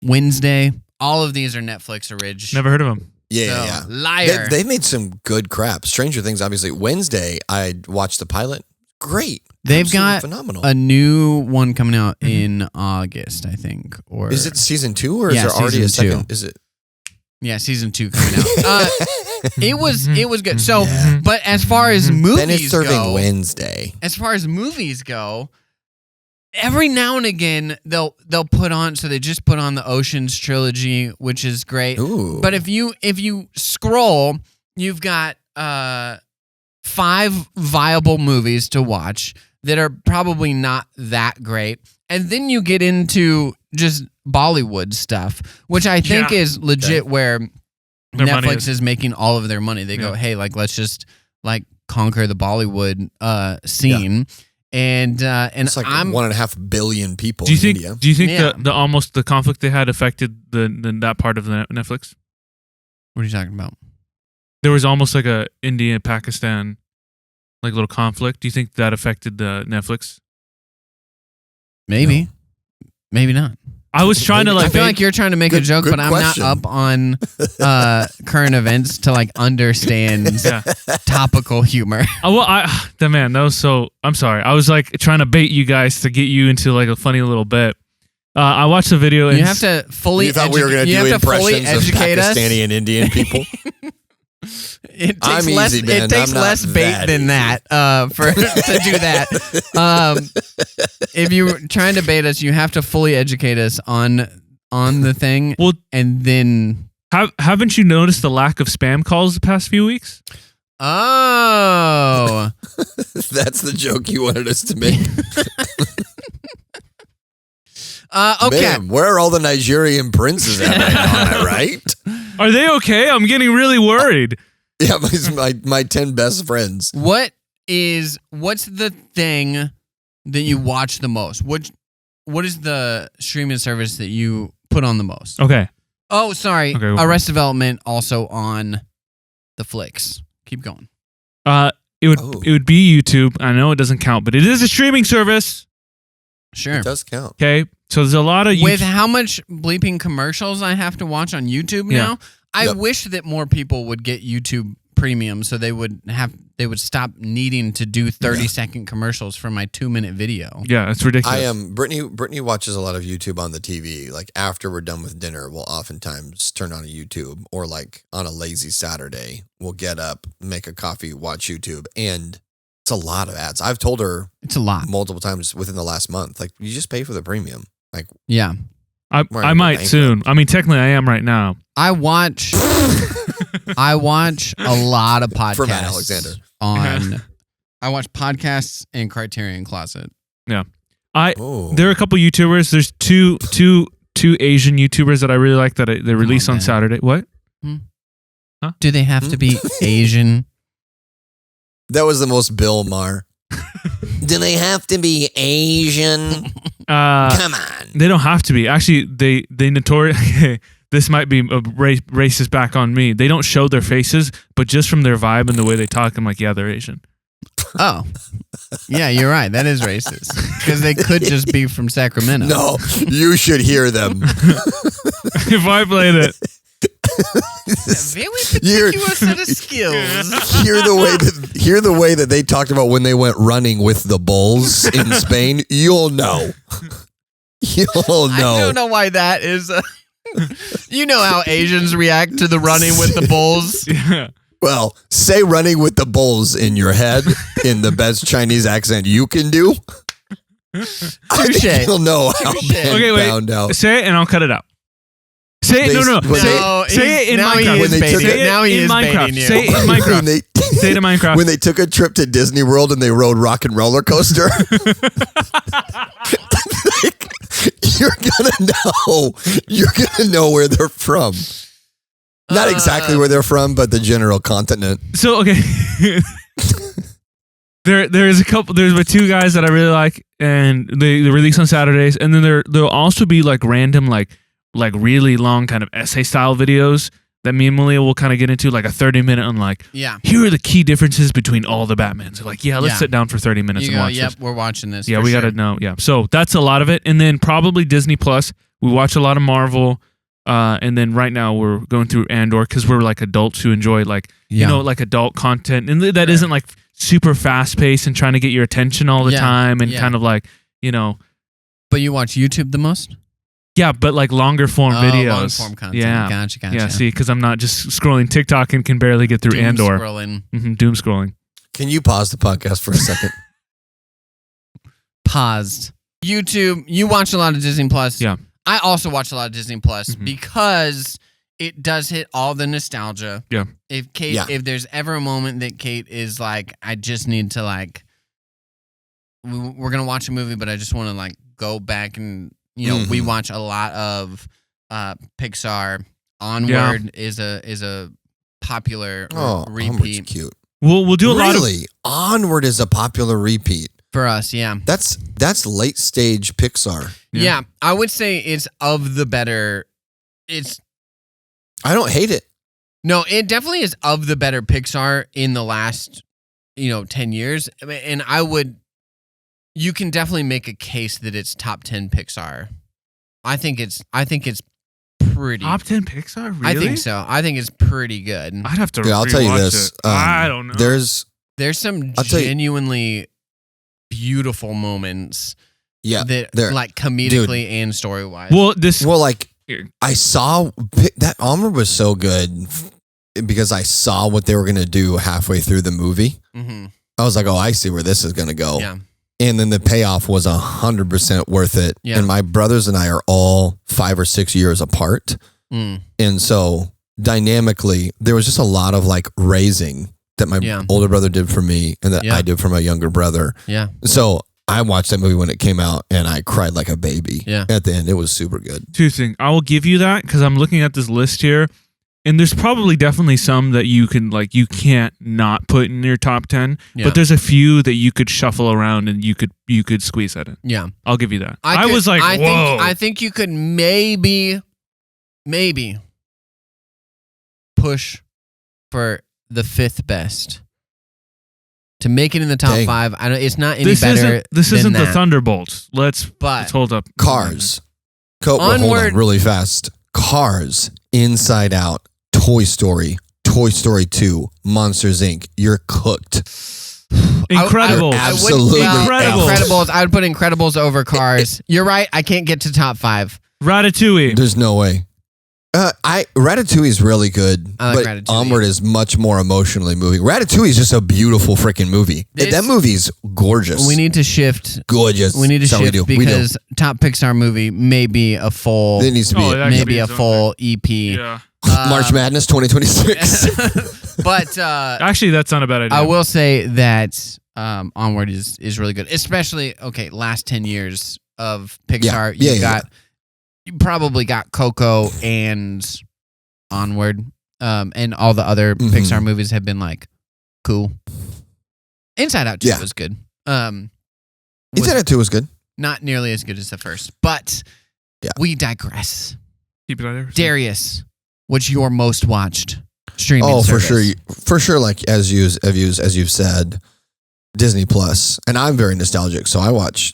A: Wednesday. All of these are Netflix originals.
C: Never heard of them.
B: Yeah.
A: Liar.
B: They made some good crap. Stranger Things, obviously. Wednesday, I watched the pilot. Great.
A: They've
B: Absolutely
A: got
B: phenomenal.
A: a new one coming out in August, I think. Or
B: Is it season 2 or is
A: Yeah,
B: there already a
A: season
B: second?
A: 2.
B: Is it?
A: Yeah, season 2 coming out. It was good. So,
B: Yeah.
A: but as far as
B: Then
A: movies
B: it's serving
A: go,
B: Wednesday.
A: as far as movies go, every now and again they'll put on. So they just put on the Ocean's trilogy, which is great.
B: Ooh.
A: But if you scroll, you've got 5 viable movies to watch that are probably not that great, and then you get into just Bollywood stuff, which I think is legit where
C: Their money
A: Netflix is making all of their money. They go, hey, like let's just like conquer the Bollywood scene, and
B: It's like
A: I'm
B: 1.5 billion people
C: Do you
B: in
C: think?
B: India.
C: Do you think
A: Yeah.
C: the conflict they had affected that part of the Netflix?
A: What are you talking about?
C: There was almost like a India Pakistan like little conflict. Do you think that affected the Netflix?
A: Maybe, maybe not.
C: I was trying to
A: I
C: like.
A: feel like you're trying to make a joke,
B: good
A: but I'm
B: question.
A: not up on current events to like understand
C: Yeah.
A: topical humor.
C: Oh, well, that was so. I'm sorry. I was like trying to bait you guys to get you into like a funny little bit. I watched the video. And
A: You have to fully.
B: You thought we were going to do impressions of
A: educate us.
B: Pakistani and Indian people?
A: It takes
B: I'm
A: less.
B: easy, man.
A: It takes
B: I'm not
A: less bait
B: that
A: than
B: easy.
A: that for to do that. If you're trying to bait us, you have to fully educate us on the thing.
C: Well,
A: and then
C: haven't you noticed the lack of spam calls the past few weeks?
A: oh,
B: That's the joke you wanted us to make.
A: okay.
B: Man, where are all the Nigerian princes at right now? Am I right?
C: Are they okay? I'm getting really worried.
B: Yeah, my 10 best friends.
A: What's the thing that you watch the most? What is the streaming service that you put on the most?
C: Okay.
A: Oh, sorry.
C: Okay.
A: Arrested Development also on the flicks. Keep going.
C: It would be YouTube. I know it doesn't count, but it is a streaming service.
A: Sure.
B: It does count.
C: Okay. So there's a lot of
A: With how much bleeping commercials I have to watch on YouTube now, I wish that more people would get YouTube Premium so they would stop needing to do 30-second commercials for my 2-minute video.
C: Yeah, it's ridiculous.
B: Brittany watches a lot of YouTube on the TV. Like after we're done with dinner, we'll oftentimes turn on a YouTube, or like on a lazy Saturday, we'll get up, make a coffee, watch YouTube, and it's a lot of ads. I've told her
A: It's a lot.
B: multiple times within the last month, like you just pay for the premium. Like
A: Yeah.
C: I might soon. I mean, technically, I am right now.
A: I watch a lot of podcasts
B: For Matt Alexander.
A: I watch podcasts in Criterion Closet.
C: Yeah.
B: oh,
C: There are a couple YouTubers. There's two Asian YouTubers that I really like that they release on
A: man.
C: Saturday. What?
A: Do they have to be Asian?
B: that was the most Bill Maher. Do they have to be Asian? Come on.
C: They don't have to be. Actually, they notoriously. This might be a racist back on me. They don't show their faces, but just from their vibe and the way they talk, I'm like, yeah, they're Asian.
A: Oh, yeah, you're right. That is racist because they could just be from Sacramento.
B: No, you should hear them.
C: If I played it,
A: A very particular set of skills.
B: Hear the way that they talked about when they went running with the bulls in Spain. You'll know. You'll know.
A: I don't know why that is. You know how Asians react to the running with the bulls.
C: yeah.
B: Well, say running with the bulls in your head in the best Chinese accent you can do. I think
A: Touche.
B: you'll know how
A: Touche.
B: Ben
C: Okay, wait.
B: found out.
C: Say it and I'll cut it out. Say it.
B: They-
C: No.
B: when
C: Say it in
A: now
C: Minecraft.
A: He is
B: When they took
A: baiting.
B: it-
A: Now he
C: in
A: is
C: Minecraft.
A: baiting you.
C: Say it in
B: When
C: Minecraft.
B: they,
C: Say it in Minecraft.
B: when they took a trip to Disney World and they rode Rock and Roller Coaster. You're gonna know where they're from. Not exactly where they're from, but the general continent.
C: So okay, there's a couple. There's two guys that I really like, and they release on Saturdays, and then there'll also be like random like really long kind of essay style videos that me and Malia will kind of get into, like a 30-minute on like, here are the key differences between all the Batmans. They're like, let's sit down for 30 minutes and watch this.
A: We're watching this.
C: Yeah, we got to know. Yeah, so that's a lot of it, and then probably Disney Plus. We watch a lot of Marvel. And then right now we're going through Andor because we're like adults who enjoy like like adult content, and that isn't like super fast paced and trying to get your attention all the time and kind of like
A: But you watch YouTube the most?
C: Yeah, but like longer form videos.
A: Long form content.
C: Yeah,
A: Gotcha.
C: Yeah, see, because I'm not just scrolling TikTok and can barely get through Andor. Doom scrolling.
B: Can you pause the podcast for a second?
A: Paused. YouTube. You watch a lot of Disney Plus.
C: Yeah.
A: I also watch a lot of Disney Plus because it does hit all the nostalgia.
C: Yeah.
A: If there's ever a moment that Kate is like, I just need to like, we're gonna watch a movie, but I just want to like go back and we watch a lot of Pixar. Onward is a popular repeat.
B: Onward's cute.
C: We'll do a lot of
B: Onward is a popular repeat.
A: For us, yeah.
B: That's late stage Pixar.
A: Yeah, I would say it's of the better.
B: I don't hate it.
A: No, it definitely is of the better Pixar in the last 10 years. And you can definitely make a case that it's top 10 Pixar. I think it's pretty
C: top 10 Pixar. Really?
A: I think so. I think it's pretty good.
C: I'd have to.
B: I'll tell you this.
C: I don't know.
B: There's
A: some genuinely beautiful moments.
B: Yeah,
A: that like comedically and story wise.
B: I saw that Onward was so good because I saw what they were gonna do halfway through the movie.
A: Mm-hmm.
B: I was like, oh, I see where this is gonna go.
A: Yeah.
B: And then the payoff was 100% worth it.
A: Yeah.
B: And my brothers and I are all 5 or 6 years apart. And so dynamically, there was just a lot of like raising that my older brother did for me and that I did for my younger brother.
A: Yeah.
B: So I watched that movie when it came out and I cried like a baby.
A: Yeah.
B: At the end, it was super good.
C: Two things. I will give you that because I'm looking at this list here. And there's probably definitely some that you can't not put in your top 10, but there's a few that you could shuffle around and you could squeeze that in.
A: Yeah.
C: I'll give you that.
A: I think you could maybe push for the 5th best to make it in the top 5. I know it's not any better.
C: This isn't
A: that.
C: The Thunderbolts. Let's hold up.
B: Cars. Hold on really fast. Cars, Inside Out, Toy Story 2, Monsters Inc. You're cooked.
C: Incredibles.
B: Absolutely.
A: Incredibles. I would put Incredibles over Cars. You're right. I can't get to top 5.
C: Ratatouille.
B: There's no way. Ratatouille is really good, but
A: Ratatouille.
B: Onward is much more emotionally moving. Ratatouille is just a beautiful freaking movie. That movie's gorgeous.
A: We need to shift.
B: Gorgeous.
A: We need to shift because top Pixar movie may be a full.
B: It needs to be
A: maybe a full EP.
C: Yeah.
B: March Madness 2026.
A: But
C: actually, that's not a bad idea.
A: I will say that Onward is really good, especially last 10 years of Pixar. You probably got Coco and Onward, and all the other Pixar movies have been like cool. Inside Out 2 was good.
B: Inside Out 2 was good.
A: Not nearly as good as the first, but we digress.
C: Keep it out there.
A: Darius, what's your most watched streaming service?
B: For sure. Like as you've said, Disney Plus, and I'm very nostalgic, so I watch.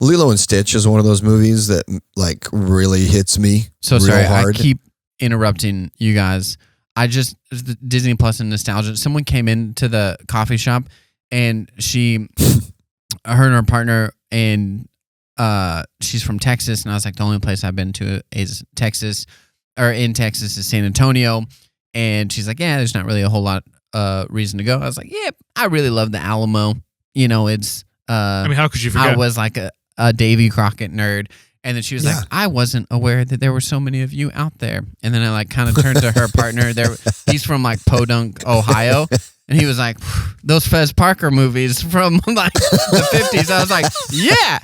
B: Lilo and Stitch is one of those movies that like really hits me.
A: So
B: real
A: sorry,
B: hard.
A: I keep interrupting you guys. The Disney Plus and nostalgia. Someone came into the coffee shop and her and her partner, and she's from Texas, and I was like, the only place I've been to is Texas, or in Texas is San Antonio, and she's like, yeah, there's not really a whole lot reason to go. I was like, yeah, I really love the Alamo. It's.
C: How could you forget?
A: I was like a Davy Crockett nerd, And then she was like, I wasn't aware that there were so many of you out there. And then I like kind of turned to her partner. He's from like Podunk, Ohio. And he was like, those Fez Parker movies from like the 50s. I was like, yeah,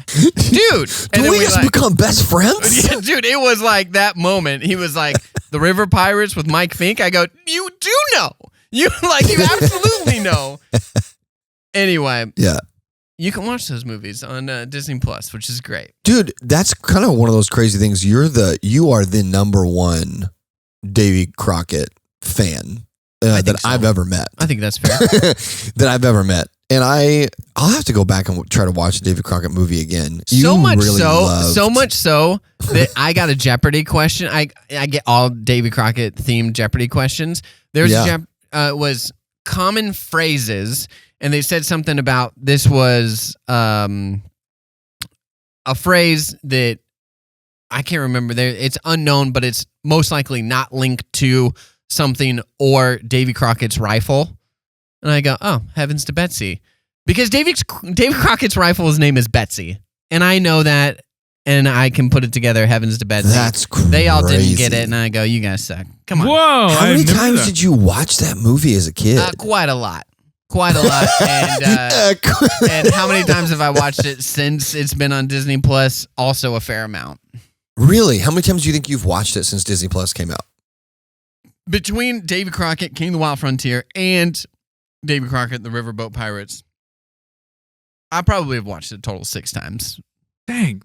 A: dude. And
B: Do we just become best friends?
A: Yeah, dude, it was like that moment. He was like, the River Pirates with Mike Fink. I go, you do know. You absolutely know. Anyway.
B: Yeah.
A: You can watch those movies on Disney Plus, which is great.
B: Dude, that's kind of one of those crazy things. You are the number one Davy Crockett fan that I've ever met.
A: I think that's fair.
B: That I've ever met. And I'll have to go back and try to watch the David Crockett movie again.
A: So much so that I got a Jeopardy question. I get all David Crockett themed Jeopardy questions. There's was common phrases. And they said something about this was a phrase that I can't remember. It's unknown, but it's most likely not linked to something or Davy Crockett's rifle. And I go, oh, heavens to Betsy. Because David Crockett's rifle's name is Betsy. And I know that, and I can put it together, heavens to Betsy.
B: That's crazy.
A: They all didn't get it, and I go, you guys suck. Come on.
C: Whoa.
B: How many times did you watch that movie as a kid?
A: Quite a lot. And how many times have I watched it since it's been on Disney Plus? Also a fair amount.
B: Really? How many times do you think you've watched it since Disney Plus came out?
A: Between Davy Crockett, King of the Wild Frontier, and Davy Crockett, the Riverboat Pirates, I probably have watched it a total 6 times.
C: Dang,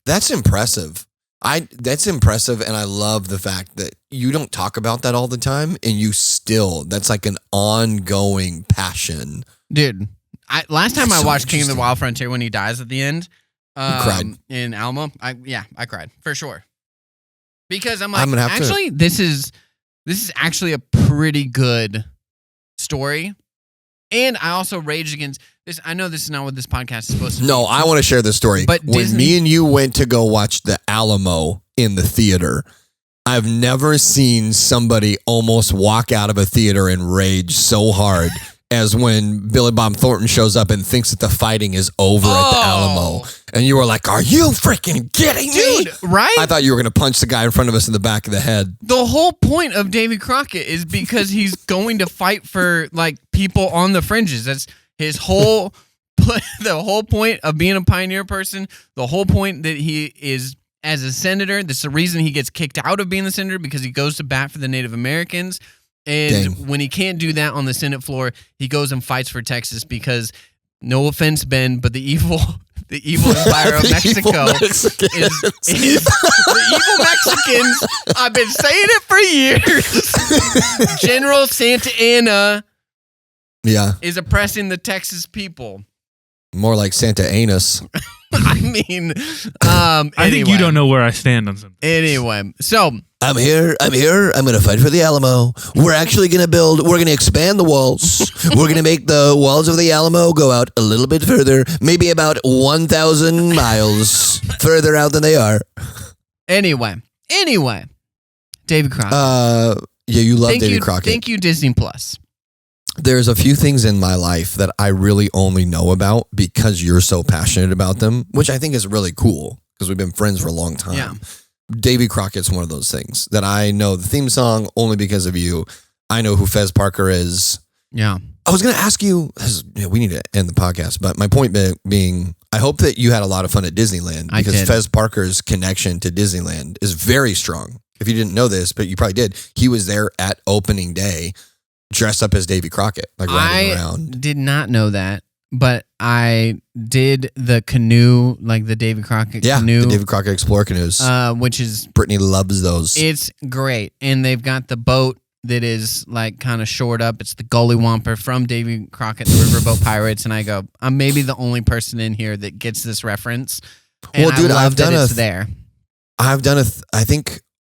B: that's impressive. That's impressive, and I love the fact that you don't talk about that all the time, and that's like an ongoing passion.
A: Dude, last time I watched King of the Wild Frontier when he dies at the end,
B: you cried.
A: In Alma, I cried, for sure. Because I'm like, actually, this is actually a pretty good story. And I also raged against this. I know this is not what this podcast is supposed to be.
B: No, I want to share this story.
A: But
B: when me and you went to go watch the Alamo in the theater, I've never seen somebody almost walk out of a theater and rage so hard as when Billy Bob Thornton shows up and thinks that the fighting is over at the Alamo. And you were like, are you freaking kidding me?
A: Dude, right?
B: I thought you were going to punch the guy in front of us in the back of the head.
A: The whole point of Davy Crockett is because he's going to fight for like people on the fringes. That's his whole the whole point of being a pioneer person. The whole point that he is as a senator. That's the reason he gets kicked out of being the senator, because he goes to bat for the Native Americans. And when he can't do that on the Senate floor, he goes and fights for Texas because, no offense, Ben, but the evil empire of Mexico is the evil Mexicans. I've been saying it for years. General Santa Anna is oppressing the Texas people.
B: More like Santa Anus.
A: I mean,
C: I think you don't know where I stand on something.
A: Anyway, so
B: I'm here. I'm going to fight for the Alamo. We're actually going to expand the walls. We're going to make the walls of the Alamo go out a little bit further, maybe about 1,000 miles further out than they are.
A: Anyway, David Crockett.
B: Yeah, you love David Crockett.
A: Thank you, Disney Plus.
B: There's a few things in my life that I really only know about because you're so passionate about them, which I think is really cool because we've been friends for a long time.
A: Yeah.
B: Davy Crockett's one of those things that I know the theme song only because of you. I know who Fez Parker is.
A: Yeah.
B: I was going to ask you, we need to end the podcast, but my point being, I hope that you had a lot of fun at Disneyland because Fez Parker's connection to Disneyland is very strong. If you didn't know this, but you probably did, he was there at opening day dressed up as Davy Crockett, like riding around.
A: I did not know that, but I did the canoe, like the Davy Crockett canoe.
B: The Davy Crockett Explorer canoes.
A: Which is...
B: Brittany loves those.
A: It's great. And they've got the boat that is like kind of shored up. It's the Gully Whomper from Davy Crockett and the Riverboat Pirates. And I go, I'm maybe the only person in here that gets this reference. And
B: well, dude,
A: I've done it's there.
B: I've done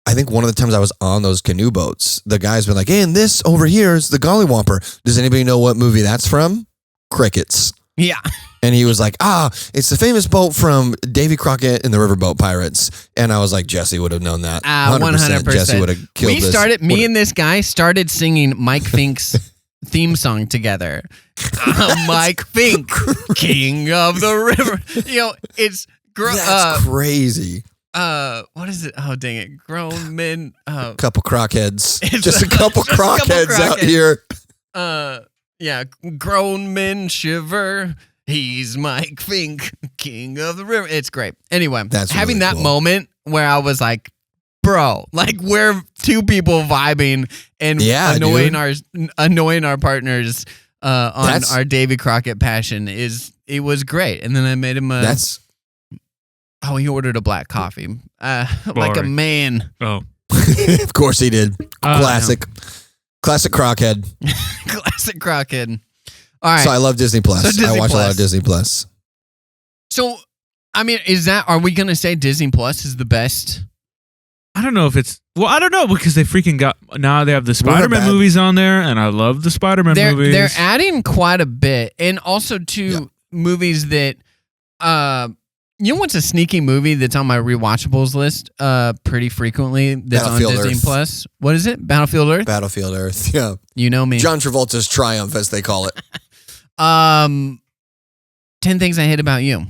B: I think one of the times I was on those canoe boats, the guy's been like, hey, and this over here is the Golly Whomper. Does anybody know what movie that's from? Crickets.
A: Yeah.
B: And he was like, it's the famous boat from Davy Crockett and the Riverboat Pirates. And I was like, Jesse would have known that. 100%. Jesse would have killed this.
A: Me and this guy started singing Mike Fink's theme song together. Mike Fink, King of the River. It's
B: that's crazy.
A: what is it? Oh, dang it. Grown men.
B: Couple crockheads.
A: It's
B: Just a couple
A: just a couple
B: crockheads out
A: crockheads.
B: here.
A: Yeah. Grown men shiver. He's Mike Fink, king of the river. It's great. Anyway,
B: That's
A: having
B: really
A: that
B: cool.
A: moment where I was like, bro, like we're two people vibing and
B: Yeah,
A: annoying our partners on
B: That's-
A: our Davy Crockett passion it was great. And then I made him he ordered a black coffee. Like a
C: Boring.
A: man.
C: Oh.
B: Of course he did. Classic crockhead.
A: Classic Crockett. All right.
B: So I love Disney Plus.
A: So Disney
B: I watch a lot
A: Plus.
B: of Disney Plus.
A: So, I mean, are we going to say Disney Plus is the best?
C: I don't know if it's... Well, I don't know because they freaking got... Now they have the Spider-Man
B: bad-
C: movies on there, and I love the Spider-Man movies.
A: They're adding quite a bit. And also, movies that... you know what's a sneaky movie that's on my rewatchables list pretty frequully that's
B: Battlefield
A: on Disney
B: Earth.
A: Plus? What is it? Battlefield Earth?
B: Battlefield Earth. Yeah.
A: You know me.
B: John Travolta's triumph, as they call it.
A: 10 Things I Hate About You.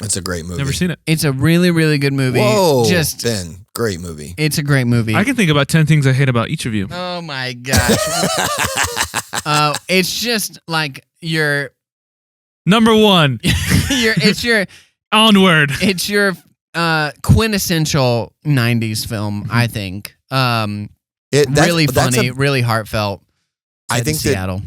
B: It's a great movie.
C: Never seen it.
A: It's a really, really good movie.
B: Whoa,
A: Just,
B: Ben, great movie.
A: it's a great movie.
C: I can think about 10 things I hate about each of you.
A: Oh my gosh. It's just like your
C: Number one,
A: it's your
C: Onward.
A: it's your quintessential 90s film, I think. Really funny, really heartfelt.
B: I
A: Set in
B: think that
A: Seattle.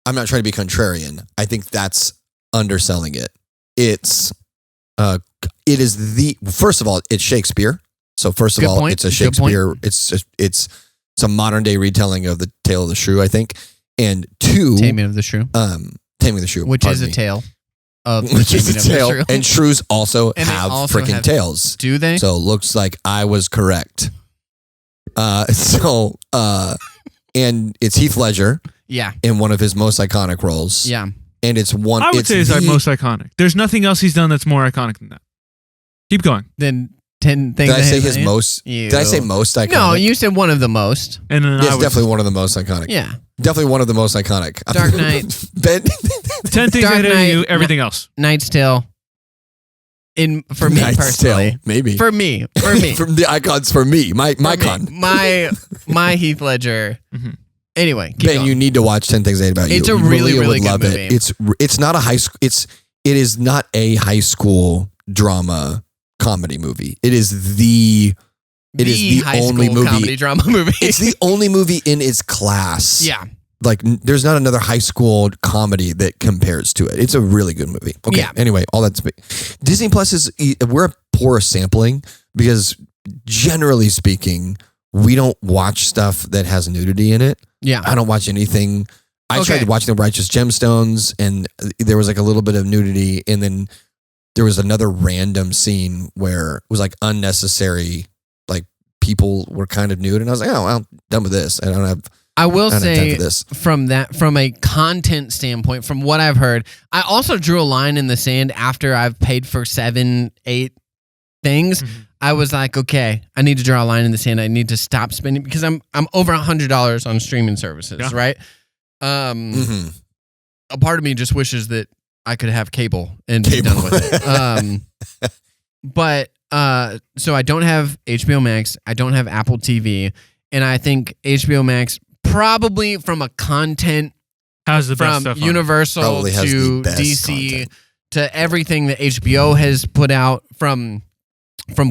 B: I'm not trying to be contrarian. I think that's underselling it. It is first of all, it's Shakespeare. So first of
A: Good
B: all,
A: point.
B: it's a
A: Good point.
B: Shakespeare. It's a modern day retelling of the Tale of the Shrew, I think. And two,
A: Taming of the Shrew,
B: Taming of the Shrew,
A: which is
B: pardon
A: a
B: me.
A: tale of the
B: Which is
A: Taming
B: a
A: of the
B: tale.
A: Shrew.
B: And shrews also
A: And they
B: have
A: also
B: freaking
A: have-
B: tails.
A: Do they?
B: So looks like I was correct. And it's Heath Ledger
A: Yeah.
B: in one of his most iconic roles.
A: Yeah.
B: And it's one.
C: I would
B: it's
C: say it's
B: the-
C: most iconic. There's nothing else he's done that's more iconic than that. Keep going.
A: Then 10 Things
B: Did I
A: I
B: say
A: Hate
B: his
A: About You?
B: most?
A: You.
B: Did I say most iconic?
A: No, you said one of the most.
C: And then
B: It's
C: I was,
B: definitely one of the most iconic.
A: Yeah.
B: Definitely one of the most iconic.
A: Dark Knight.
B: Ben,
C: 10 things
A: Dark
C: I hate about
A: Knight,
C: you, everything else.
A: Knight's Tale. For me
B: Knight's
A: personally.
B: Tale, maybe.
A: For me.
B: From the icons for me. My con.
A: My Heath Ledger.
C: Mhm.
A: Anyway, keep
B: Ben,
A: going.
B: you need to watch 10 Things I Hate About You.
A: It's a
B: You
A: really, really
B: would
A: good
B: love
A: movie.
B: it. It's not a high school. It is not a high school drama comedy movie. It is the
A: high
B: only
A: school
B: movie.
A: comedy drama movie.
B: It's the only movie in its class.
A: yeah.
B: Like there's not another high school comedy that compares to it. It's a really good movie. Okay.
A: Yeah.
B: Anyway, all that's Disney Plus we're a poor sampling because generally speaking, we don't watch stuff that has nudity in it.
A: Yeah.
B: I don't watch anything. I
A: Okay.
B: tried watching The Righteous Gemstones and there was like a little bit of nudity and then there was another random scene where it was like unnecessary, like people were kind of nude and I was like, oh, well, done with this. I don't have
A: I will
B: time
A: say
B: for this.
A: from a content standpoint, from what I've heard, I also drew a line in the sand after I've paid for 7, 8 things.
C: Mhm.
A: I was like, okay, I need to draw a line in the sand. I need to stop spending because I'm over $100 on streaming services,
C: Yeah.
A: right?
B: Mhm.
A: A part of me just wishes that I could have cable and be done with it. But so I don't have HBO Max. I don't have Apple TV, and I think HBO Max probably from a content
C: How's the best
A: from
C: stuff on it?
A: Universal
B: Probably has
A: to
B: the best
A: DC
B: content.
A: to everything that HBO has put out from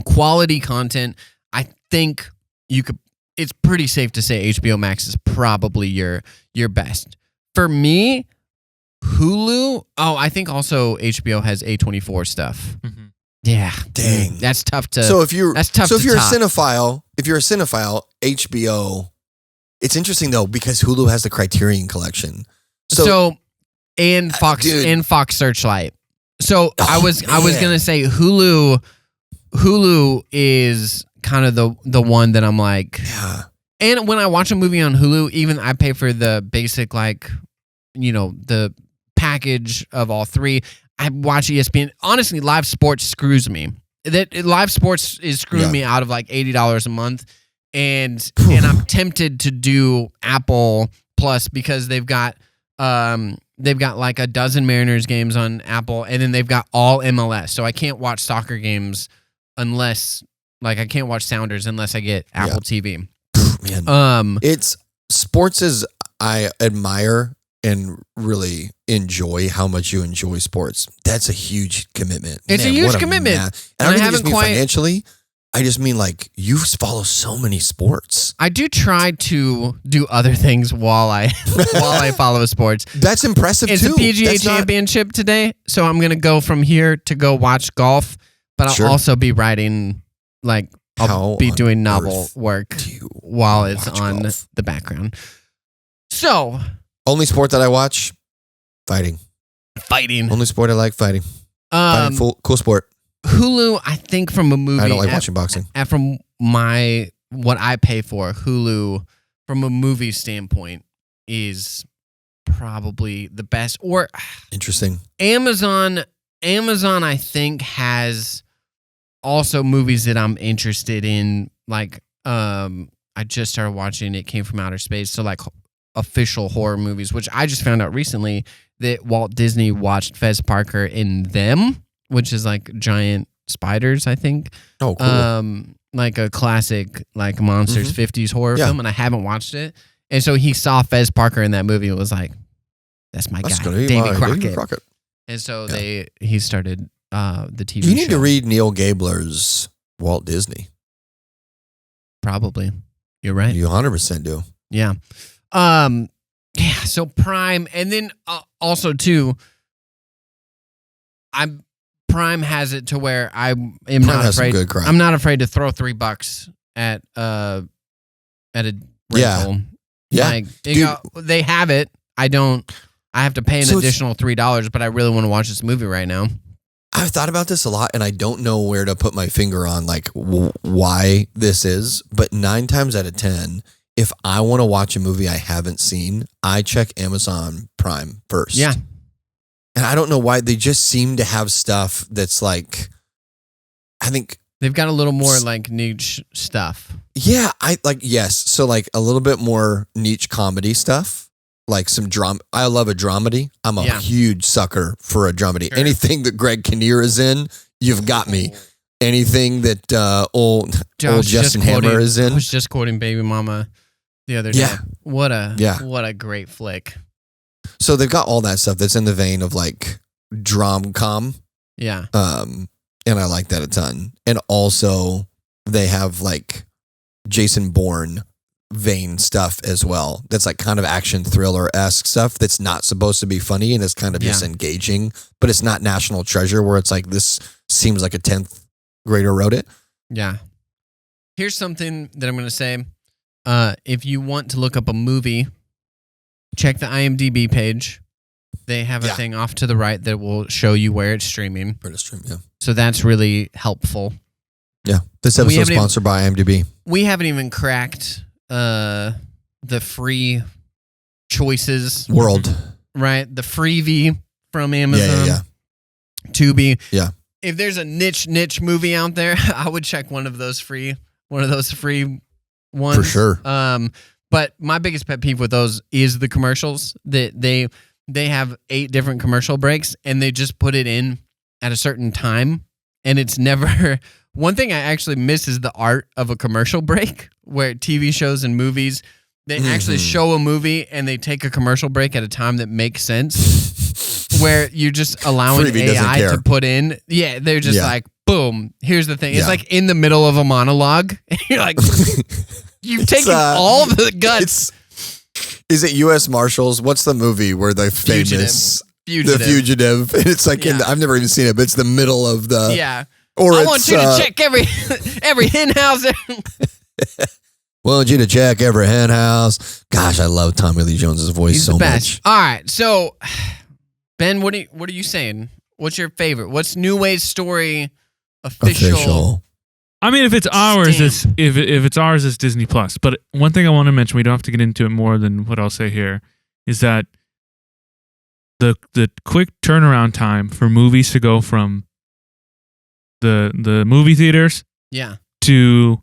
A: quality content. I think you could. It's pretty safe to say HBO Max is probably your best. For me, Hulu. Oh, I think also HBO has A24 stuff.
C: Mhm.
A: Yeah,
B: Dang.
A: that's tough to.
B: So if you're
A: that's tough
B: so if
A: to
B: you're
A: top.
B: a cinephile, HBO. It's interesting though because Hulu has the Criterion Collection.
A: So and Fox
B: dude.
A: and Fox Searchlight. So I
B: Oh,
A: was
B: man.
A: gonna say Hulu is kind of the one that I'm like.
B: yeah.
A: And when I watch a movie on Hulu, even I pay for the basic the package of all three. I watch ESPN. Honestly, live sports screws me. Live sports is screwing
B: Yeah.
A: me out of like $80 a month, and I'm tempted to do Apple Plus because they've got they've got like a dozen Mariners games on Apple, and then they've got all MLS. So I can't watch soccer games unless, like, I can't watch Sounders unless I get Apple TV.
B: Man. It's sports is I admire and really enjoy how much you enjoy sports. That's a huge commitment.
A: It's a huge commitment.
B: And I don't just mean financially. I just mean like you follow so many sports.
A: I do try to do other things while I follow sports.
B: That's impressive
A: it's
B: too.
A: It's a PGA Championship today, so I'm gonna go from here to go watch golf, but I'll also be writing like I'll be doing novel work while it's on the background. So,
B: only sport that I watch, fighting. Only sport I like, fighting. Fighting, cool sport.
A: Hulu, I think from a movie.
B: I don't like watching boxing.
A: From what I pay for, Hulu, from a movie standpoint, is probably the best. Or
B: interesting.
A: Amazon, I think, has also movies that I'm interested in. Like, I just started watching It Came from Outer Space, so like official horror movies, which I just found out recently that Walt Disney watched Fez Parker in Them, which is like giant spiders, I think.
B: Oh, cool.
A: Like a classic, like monsters 50s horror film, and I haven't watched it. And so he saw Fez Parker in that movie and was like, "That's my guy, Davy Crockett." And so he started the TV show.
B: You need to read Neil Gabler's Walt Disney.
A: Probably. You're right.
B: You 100% do.
A: Yeah. So Prime, and then also too, Prime has it to where I am
B: Prime
A: not
B: has
A: afraid.
B: Some good crap.
A: I'm not afraid to throw $3 at a rental.
B: Yeah.
A: Like, they have it. I have to pay an additional $3, but I really want to watch this movie right now.
B: I've thought about this a lot, and I don't know where to put my finger on like why this is. But 9 times out of 10, if I want to watch a movie I haven't seen, I check Amazon Prime first.
A: Yeah.
B: And I don't know why. They just seem to have stuff that's like, I think
A: they've got a little more like niche stuff.
B: Yeah, yes. So like a little bit more niche comedy stuff, like some drama. I love a dramedy. I'm a huge sucker for a dramedy. Sure. Anything that Greg Kinnear is in, you've got me. Anything that old Justin Hammer is in.
A: I was just quoting Baby Mama the other day. What a great flick.
B: So they've got all that stuff that's in the vein of like drom-com.
A: Yeah.
B: And I like that a ton. And also they have like Jason Bourne vein stuff as well. That's like kind of action thriller-esque stuff that's not supposed to be funny and it's kind of just engaging, but it's not National Treasure where it's like this seems like a 10th grader wrote it.
A: Yeah. Here's something that I'm going to say. If you want to look up a movie, check the IMDb page. They have a thing off to the right that will show you where it's streaming.
B: Where to stream, yeah.
A: So that's really helpful.
B: Yeah. This episode is sponsored by IMDb.
A: We haven't even cracked the free choices.
B: World.
A: Right? The freebie from Amazon.
B: Yeah.
A: Tubi.
B: Yeah.
A: If there's a niche movie out there, I would check one of those free ones.
B: For sure.
A: But my biggest pet peeve with those is the commercials. That they have 8 different commercial breaks and they just put it in at a certain time, and it's never. One thing I actually miss is the art of a commercial break, where TV shows and movies they actually show a movie and they take a commercial break at a time that makes sense. Where you're just allowing
B: Freebie
A: AI to put in. Yeah, they're just like, boom. Here's the thing. It's like in the middle of a monologue. You're like. You've taken all the guts.
B: Is it U.S. Marshals? What's the movie where the famous
A: Fugitive.
B: The Fugitive? And it's like I've never even seen it, but it's the middle of the Or
A: I want you to check every hen house.
B: Want you to check every hen house. Gosh, I love Tommy Lee Jones's voice. He's so the best.
A: Much. All right, so Ben, what are you saying? What's your favorite? What's NewWayStories official?
C: I mean, if it's ours, if it's ours, it's Disney Plus. But one thing I want to mention, we don't have to get into it more than what I'll say here, is that the quick turnaround time for movies to go from the movie theaters to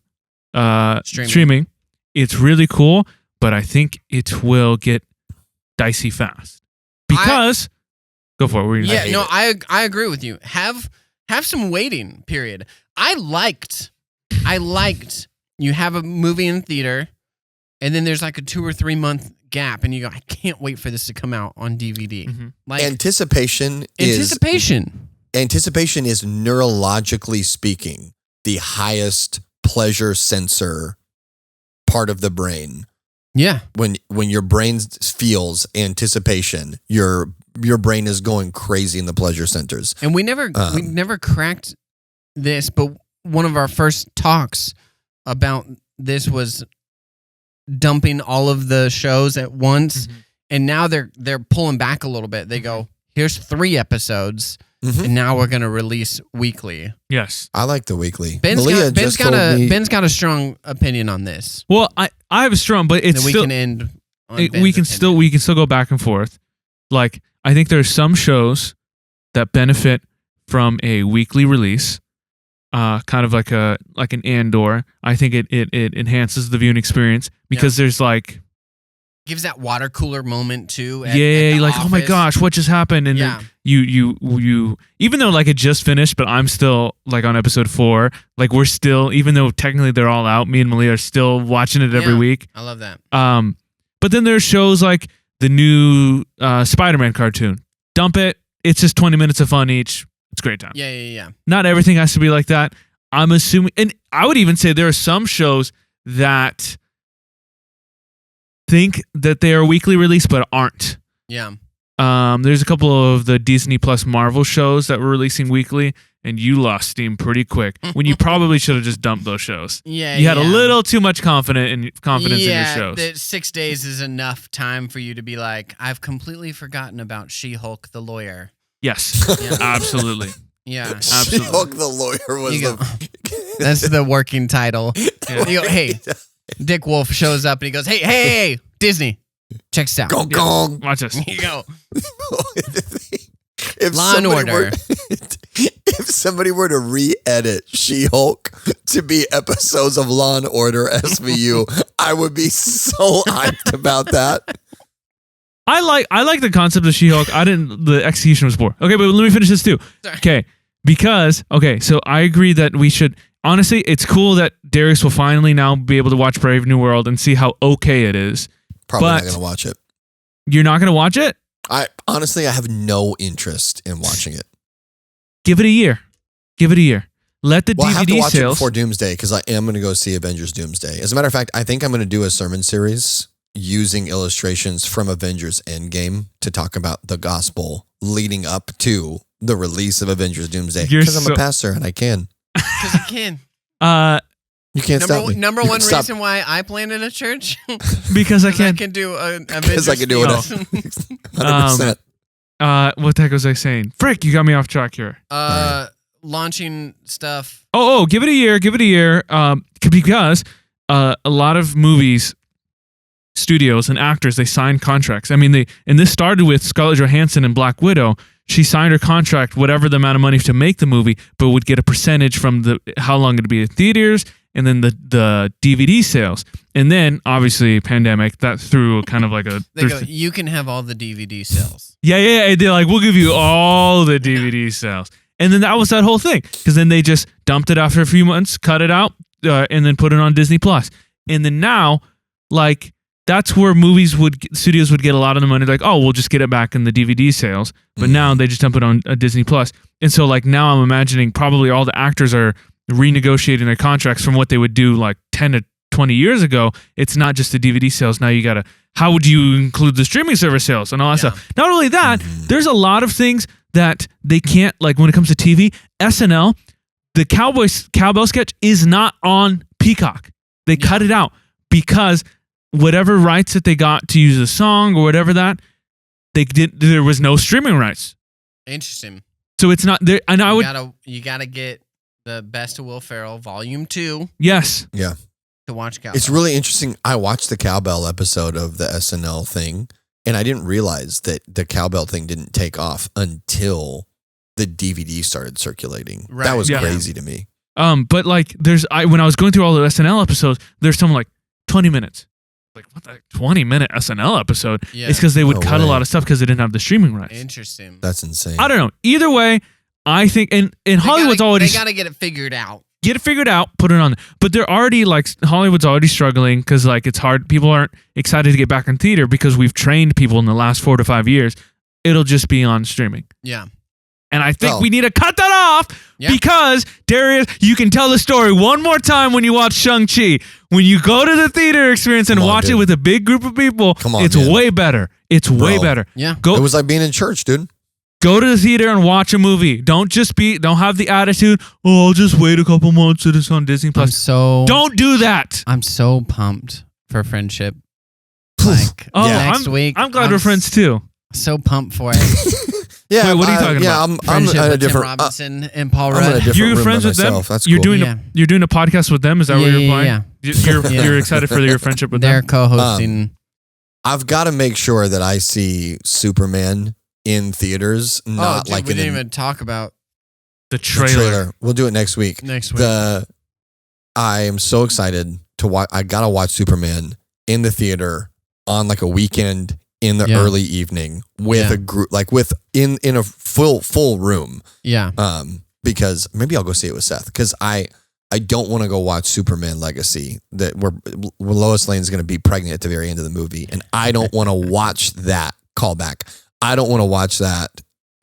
C: streaming, it's really cool. But I think it will get dicey fast because go for it. What were you gonna say?
A: Yeah, no, I agree with you. Have some waiting period. I liked you have a movie in theater, and then there's like a 2 or 3 month gap, and you go, I can't wait for this to come out on DVD.
C: Mhm.
A: Like
B: Anticipation is neurologically speaking the highest pleasure sensor part of the brain.
A: Yeah.
B: When your brain feels anticipation, your brain is going crazy in the pleasure centers.
A: And we never cracked this, but one of our first talks about this was dumping all of the shows at once, and now they're pulling back a little bit. They go, here's 3 episodes, and now we're gonna release weekly.
C: Yes.
B: I like the weekly.
A: Ben's got a strong opinion on this.
C: Well, I have a strong, but it's
A: we
C: still
A: can end. On
C: we can still go back and forth. Like, I think there's some shows that benefit from a weekly release, kind of like an Andor. I think it enhances the viewing experience because there's like
A: gives that water cooler moment too.
C: At like office. Oh my gosh, what just happened? And then you even though like it just finished, but I'm still like on episode 4. Like we're still, even though technically they're all out, me and Malia are still watching it every week.
A: I love that.
C: But then there's shows like the new Spider-Man cartoon. Dump it. It's just 20 minutes of fun each. It's a great time.
A: Yeah.
C: Not everything has to be like that. I'm assuming, and I would even say there are some shows that think that they are weekly release but aren't.
A: Yeah.
C: There's a couple of the Disney Plus Marvel shows that were releasing weekly, and you lost steam pretty quick when you probably should have just dumped those shows.
A: Yeah,
C: you had a little too much confidence in your shows.
A: Yeah, 6 days is enough time for you to be like, I've completely forgotten about She-Hulk the lawyer.
C: Yes, absolutely.
A: Yeah,
B: absolutely. She-Hulk the lawyer was
A: that's the working title. Yeah. You go, hey, Dick Wolf shows up and he goes, hey, Disney, check this out.
B: Gong, gong.
C: Watch this.
A: Here you go.
B: If
A: Law and Order.
B: If somebody were to re-edit She-Hulk to be episodes of Law and Order SVU, I would be so hyped about that.
C: I like the concept of She-Hulk. The execution was poor. Okay, but let me finish this too.
A: Sorry.
C: Okay, so I agree that we should, honestly, it's cool that Darius will finally now be able to watch Brave New World and see how okay it is.
B: Probably not going to watch it.
C: You're not going to watch it?
B: I have no interest in watching it.
C: Give it a year. Let the DVD
B: I have to watch
C: sales
B: it before Doomsday because I am going to go see Avengers Doomsday. As a matter of fact, I think I'm going to do a sermon series using illustrations from Avengers Endgame to talk about the gospel leading up to the release of Avengers Doomsday. Because I'm a pastor and I can.
A: Because you can.
B: You can't stop me.
A: Number one reason why I planted a church?
C: Because I can.
A: I can do a
B: Because I can do it. 100%.
C: What the heck was I saying? Frick, you got me off track here.
A: Launching stuff.
C: Oh, give it a year. Because a lot of movies, studios and actors, they sign contracts. I mean, and this started with Scarlett Johansson and Black Widow. She signed her contract, whatever the amount of money to make the movie, but would get a percentage from how long it'd be in theaters, and then the DVD sales. And then, obviously, pandemic, that threw kind of like a...
A: They go, you can have all the DVD sales.
C: Yeah. They're like, we'll give you all the DVD sales. And then that was that whole thing. Because then they just dumped it after a few months, cut it out, and then put it on Disney Plus. And then now, like... That's where studios would get a lot of the money. Like, oh, we'll just get it back in the DVD sales. But now they just dump it on Disney Plus. And so, like, now I'm imagining probably all the actors are renegotiating their contracts from what they would do like 10 to 20 years ago. It's not just the DVD sales. Now you got to, how would you include the streaming service sales and all that stuff? Not only that, there's a lot of things that they can't, like when it comes to TV, SNL, the cowbell sketch is not on Peacock. They cut it out because whatever rights that they got to use a song or whatever there was no streaming rights.
A: Interesting.
C: So it's not there. And
A: you gotta get the Best of Will Ferrell Volume 2.
B: Yes. Yeah.
A: To watch Cowbell.
B: It's really interesting. I watched the Cowbell episode of the SNL thing, and I didn't realize that the Cowbell thing didn't take off until the DVD started circulating. Right. That was crazy to me.
C: But like when I was going through all the SNL episodes, there's some like 20 minutes. like, what the 20-minute SNL episode?
A: Yeah.
C: It's because they would
B: No
C: cut a
B: way.
C: lot of stuff because they didn't have the streaming rights.
A: Interesting.
B: That's insane.
C: I don't know. Either way, I think, and Hollywood's already
A: They gotta get it figured out.
C: get it figured out, put it on. But they're already like Hollywood's already struggling because like it's hard. People aren't excited to get back in theater because we've trained people in the last 4 to 5 years. It'll just be on streaming.
A: Yeah.
C: And I think
B: Oh.
C: we need to cut that off
A: Yeah.
C: because, Darius, you can tell the story one more time when you watch Shang-Chi. When you go to the theater experience and
B: Come on,
C: watch it
B: dude.
C: with a big group of people,
B: Come on,
C: it's
B: man.
C: way better. It's way
B: Bro.
C: better.
A: Yeah.
B: It
C: Go
B: was like being in church, dude.
C: go to the theater and watch a movie. Don't have the attitude, oh, I'll just wait a couple months till it's on Disney Plus. Don't do that.
A: I'm so pumped for friendship. Like
C: Oh,
A: next week.
C: I'm glad we're friends too.
A: So pumped for it.
B: Yeah.
C: Wait, what are you talking
B: yeah,
C: about?
B: I'm
A: Friendship
B: at a
A: with Tim
B: different.
A: Robinson and Paul
B: I'm in a
A: Rudd.
B: different
C: You're
B: room
C: friends
B: by
C: with them?
B: myself. That's
C: You're
B: cool.
C: doing
A: Yeah.
C: you're doing a podcast with them. Is that what you're implying?
A: Yeah.
C: You're,
A: Yeah.
C: you're excited for your friendship with
A: They're
C: them.
A: co-hosting.
B: I've got to make sure that I see Superman in theaters, not
A: dude,
B: like
A: we
B: in
A: didn't
B: the
A: even talk about
C: The
B: the
C: trailer.
B: trailer. We'll do it next week.
A: next week.
B: I am so excited to watch. I gotta watch Superman in the theater on like a weekend in the
A: Yeah.
B: early evening with
A: Yeah.
B: a group, like with in a full room.
A: Yeah.
B: Because maybe I'll go see it with Seth because I don't want to go watch Superman Legacy where Lois Lane is going to be pregnant at the very end of the movie, and I don't want to watch that callback. I don't want to watch that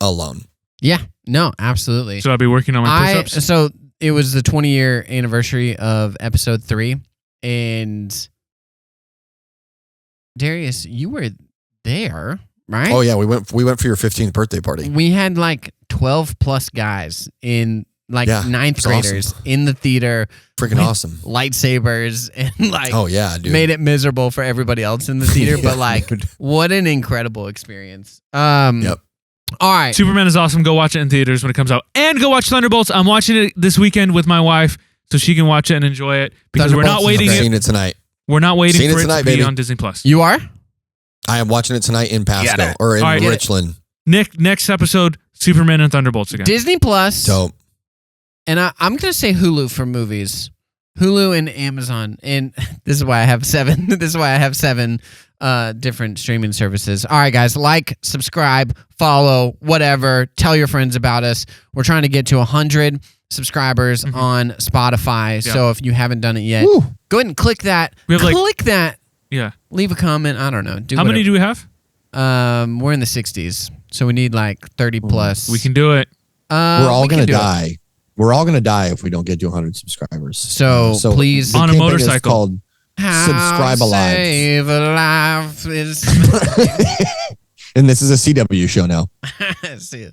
B: alone.
A: Yeah. No, absolutely.
C: So I'll be working on my push-ups.
A: So it was the 20-year anniversary of episode 3, and Darius, you were there, right?
B: Oh yeah, we went for your 15th birthday party.
A: We had like 12 plus guys in like
B: Yeah,
A: ninth
B: it's
A: graders
B: awesome.
A: in the theater,
B: Freaking
A: with
B: awesome.
A: lightsabers, and like
B: Oh yeah, dude.
A: made it miserable for everybody else in the theater.
B: Yeah,
A: But like,
B: dude.
A: what an incredible experience.
B: Yep.
A: All right.
C: Superman is awesome. Go watch it in theaters when it comes out. And go watch Thunderbolts. I'm watching it this weekend with my wife so she can watch it and enjoy it because we're not
A: Thunderbolts is
C: waiting
B: I've
A: great.
B: seen it tonight.
C: We're not waiting
B: Seen it
C: for it
B: tonight,
C: to be
B: baby.
C: on Disney Plus.
A: You are?
B: I am watching it tonight in Pasco or in
C: All right. Get it.
B: Richland.
C: Next episode, Superman and Thunderbolts again.
A: Disney Plus.
B: Dope.
A: And I'm going to say Hulu for movies. Hulu and Amazon. And this is why I have 7. This is why I have 7 different streaming services. All right, guys. Like, subscribe, follow, whatever. Tell your friends about us. We're trying to get to 100 subscribers on Spotify.
C: Yeah.
A: So if you haven't done it yet,
B: Woo.
A: go ahead and click that.
C: We have, like-
A: Click that.
C: Yeah.
A: Leave a comment. I don't know. Do
C: How many do we have?
A: We're in the 60s. So we need like 30 plus.
C: We can do it.
B: We're all
A: we can
B: gonna
A: do it.
B: die. We're all gonna die if we don't get to 100 subscribers.
A: So please-
B: the
C: On a
B: campaign is
C: motorcycle.
B: called
A: How
B: Subscribe Alive.
A: Save a life is.
B: and this is a CW show now.
A: See ya.